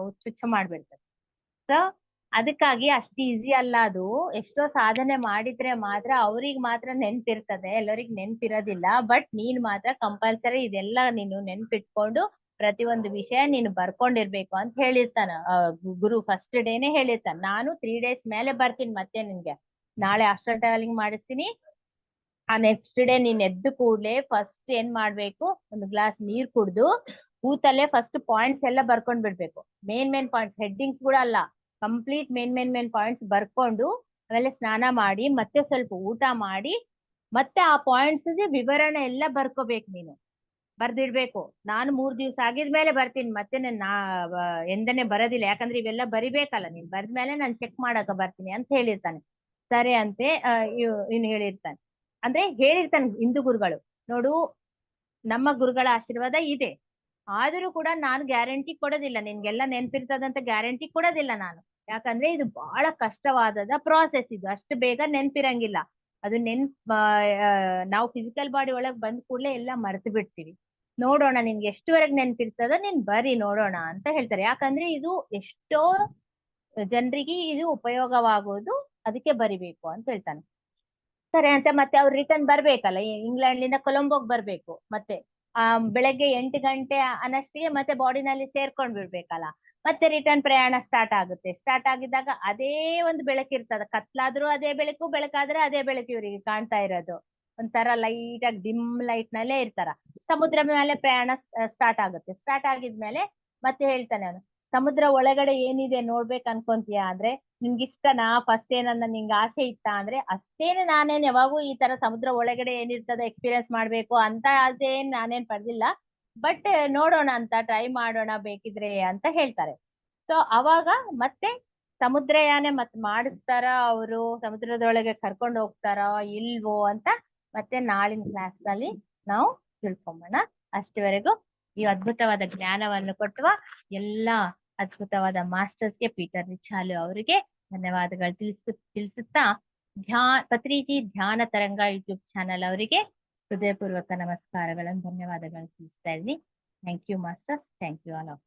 ಹುಚ್ಚುಚ್ಚ ಮಾಡ್ಬಿಡ್ತದೆ. ಸೊ ಅದಕ್ಕಾಗಿ ಅಷ್ಟು ಈಸಿ ಅಲ್ಲ ಅದು. ಎಷ್ಟೋ ಸಾಧನೆ ಮಾಡಿದ್ರೆ ಮಾತ್ರ ಅವ್ರಿಗೆ ಮಾತ್ರ ನೆನ್ಪಿರ್ತದೆ, ಎಲ್ಲರಿಗೂ ನೆನ್ಪಿರೋದಿಲ್ಲ. ಬಟ್ ನೀನ್ ಮಾತ್ರ ಕಂಪಲ್ಸರಿ ಇದೆಲ್ಲ ನೀನು ನೆನ್ಪಿಟ್ಕೊಂಡು ಪ್ರತಿಯೊಂದು ವಿಷಯ ನೀನು ಬರ್ಕೊಂಡಿರ್ಬೇಕು ಅಂತ ಹೇಳಿರ್ತಾನ ಗುರು. ಫಸ್ಟ್ ಡೇನೆ ಹೇಳಿರ್ತಾನೆ, ನಾನು 3 days ಮೇಲೆ ಬರ್ತೀನಿ ಮತ್ತೆ ನಿನ್ಗೆ. ನಾಳೆ ಹಾಸ್ಟೆಲ್ ಟ್ರಾವೆಲಿಂಗ್ ಮಾಡಿಸ್ತೀನಿ. ಆ ನೆಕ್ಸ್ಟ್ ಡೇ ನೀನ್ ಎದ್ದು ಕೂಡ್ಲೆ ಫಸ್ಟ್ ಏನ್ ಮಾಡ್ಬೇಕು, ಒಂದು ಗ್ಲಾಸ್ ನೀರ್ ಕುಡ್ದು ಕೂತಲ್ಲೇ ಫಸ್ಟ್ ಪಾಯಿಂಟ್ಸ್ ಎಲ್ಲ ಬರ್ಕೊಂಡ್ ಬಿಡ್ಬೇಕು. ಮೇನ್ ಪಾಯಿಂಟ್ಸ್, ಹೆಡ್ಡಿಂಗ್ಸ್ ಕೂಡ ಅಲ್ಲ, ಕಂಪ್ಲೀಟ್ ಮೇನ್ ಪಾಯಿಂಟ್ಸ್ ಬರ್ಕೊಂಡು ಆಮೇಲೆ ಸ್ನಾನ ಮಾಡಿ ಮತ್ತೆ ಸ್ವಲ್ಪ ಊಟ ಮಾಡಿ ಮತ್ತೆ ಆ ಪಾಯಿಂಟ್ಸ್ ವಿವರಣೆ ಎಲ್ಲ ಬರ್ಕೋಬೇಕು ನೀನು, ಬರ್ದಿಡ್ಬೇಕು. ನಾನು 3 ದಿವಸ ಆಗಿದ್ಮೇಲೆ ಬರ್ತೀನಿ, ಮತ್ತೆ ಎಂದನೇ ಬರೋದಿಲ್ಲ, ಯಾಕಂದ್ರೆ ಇವೆಲ್ಲ ಬರಿಬೇಕಲ್ಲ, ನೀನ್ ಬರ್ದ್ಮೇಲೆ ನಾನು ಚೆಕ್ ಮಾಡಕ ಬರ್ತೀನಿ ಅಂತ ಹೇಳಿರ್ತಾನೆ. ಸರಿ ಅಂತೆ ಇವ್ನು ಹೇಳಿರ್ತಾನೆ, ಅಂದ್ರೆ ಹೇಳಿರ್ತಾನೆ ಹಿಂದೂ ಗುರುಗಳು. ನೋಡು, ನಮ್ಮ ಗುರುಗಳ ಆಶೀರ್ವಾದ ಇದೆ, ಆದ್ರೂ ಕೂಡ ನಾನು ಗ್ಯಾರಂಟಿ ಕೊಡೋದಿಲ್ಲ, ನಿನ್ಗೆಲ್ಲ ನೆನ್ಪಿರ್ತದಂತ ಗ್ಯಾರಂಟಿ ಕೊಡೋದಿಲ್ಲ ನಾನು. ಯಾಕಂದ್ರೆ ಇದು ಬಹಳ ಕಷ್ಟವಾದದ ಪ್ರಾಸೆಸ್, ಇದು ಅಷ್ಟು ಬೇಗ ನೆನ್ಪಿರಂಗಿಲ್ಲ. ಅದು ನಾವು ಫಿಸಿಕಲ್ ಬಾಡಿ ಒಳಗ್ ಬಂದ ಕೂಡಲೇ ಎಲ್ಲ ಮರೆತು ಬಿಡ್ತೀವಿ. ನೋಡೋಣ ನಿನ್ಗೆ ಎಷ್ಟುವರೆಗೆ ನೆನ್ಪಿರ್ತದ, ನೀನ್ ಬರಿ ನೋಡೋಣ ಅಂತ ಹೇಳ್ತಾರೆ. ಯಾಕಂದ್ರೆ ಇದು ಎಷ್ಟೋ ಜನರಿಗೆ ಇದು ಉಪಯೋಗವಾಗೋದು, ಅದಕ್ಕೆ ಬರಿಬೇಕು ಅಂತ ಹೇಳ್ತಾನೆ. ಸರಿ ಅಂತ ಮತ್ತೆ ಅವ್ರು ರಿಟರ್ನ್ ಬರ್ಬೇಕಲ್ಲ, ಇಂಗ್ಲೆಂಡ್ಲಿಂದ ಕೊಲಂಬೋಗ್ ಬರ್ಬೇಕು. ಮತ್ತೆ ಬೆಳಗ್ಗೆ 8 ಗಂಟೆ ಅನ್ನಷ್ಟಿಗೆ ಮತ್ತೆ ಬಾಡಿನಲ್ಲಿ ಸೇರ್ಕೊಂಡ್ ಬಿಡ್ಬೇಕಲ್ಲ. ಮತ್ತೆ ರಿಟರ್ನ್ ಪ್ರಯಾಣ ಸ್ಟಾರ್ಟ್ ಆಗುತ್ತೆ. ಸ್ಟಾರ್ಟ್ ಆಗಿದ್ದಾಗ ಅದೇ ಒಂದು ಬೆಳಕಿರ್ತದ, ಕತ್ಲಾದ್ರೂ ಅದೇ ಬೆಳಕು, ಬೆಳಕಾದ್ರೆ ಅದೇ ಬೆಳಕು ಇವರಿಗೆ ಕಾಣ್ತಾ ಇರೋದು. ಒಂಥರ ಲೈಟ್ ಆಗಿ ಡಿಮ್ ಲೈಟ್ ನಲ್ಲೇ ಇರ್ತಾರ. ಸಮುದ್ರ ಮೇಲೆ ಪ್ರಯಾಣ ಸ್ಟಾರ್ಟ್ ಆಗುತ್ತೆ. ಸ್ಟಾರ್ಟ್ ಆಗಿದ್ಮೇಲೆ ಮತ್ತೆ ಹೇಳ್ತಾನೆ ಅವನು, ಸಮುದ್ರ ಒಳಗಡೆ ಏನಿದೆ ನೋಡ್ಬೇಕು ಅನ್ಕೊಂತೀಯ ಅಂದ್ರೆ ನಿಂಗೆ ಇಷ್ಟನಾ, ಫಸ್ಟ್ ಏನನ್ನ ನಿಂಗೆ ಆಸೆ ಇತ್ತಾ ಅಂದ್ರೆ ಅಷ್ಟೇನೆ. ನಾನೇನ್ ಯಾವಾಗೂ ಈ ತರ ಸಮುದ್ರ ಒಳಗಡೆ ಏನಿರ್ತದೆ ಎಕ್ಸ್ಪೀರಿಯನ್ಸ್ ಮಾಡ್ಬೇಕು ಅಂತ ಆಸೆ ಏನ್ ನಾನೇನ್ ಪಡ್ದಿಲ್ಲ, ಬಟ್ ನೋಡೋಣ ಅಂತ ಟ್ರೈ ಮಾಡೋಣ ಬೇಕಿದ್ರೆ ಅಂತ ಹೇಳ್ತಾರೆ. ಸೊ ಅವಾಗ ಮತ್ತೆ ಸಮುದ್ರಯಾನ ಮತ್ ಮಾಡಿಸ್ತಾರ ಅವರು, ಸಮುದ್ರದೊಳಗೆ ಕರ್ಕೊಂಡು ಹೋಗ್ತಾರ ಇಲ್ವೋ ಅಂತ ಮತ್ತೆ ನಾಳಿನ ಕ್ಲಾಸ್ ನಲ್ಲಿ ನಾವು ತಿಳ್ಕೊಂಬೋಣ. ಅಷ್ಟವರೆಗೂ ಈ ಅದ್ಭುತವಾದ ಜ್ಞಾನವನ್ನು ಕೊಟ್ಟುವ ಎಲ್ಲಾ ಅದ್ಭುತವಾದ ಮಾಸ್ಟರ್ಸ್ಗೆ, ಪೀಟರ್ ರಿಚಾಲು ಅವರಿಗೆ ಧನ್ಯವಾದಗಳು ತಿಳಿಸುತ್ತಾ, ಪತ್ರಿಜಿ ಧ್ಯಾನ ತರಂಗ ಯೂಟ್ಯೂಬ್ ಚಾನಲ್ ಅವರಿಗೆ ಹೃದಯಪೂರ್ವಕ ನಮಸ್ಕಾರಗಳನ್ನು, ಧನ್ಯವಾದಗಳನ್ನು ತಿಳಿಸ್ತಾ ಇದ್ದೀನಿ. Thank you masters, thank you all of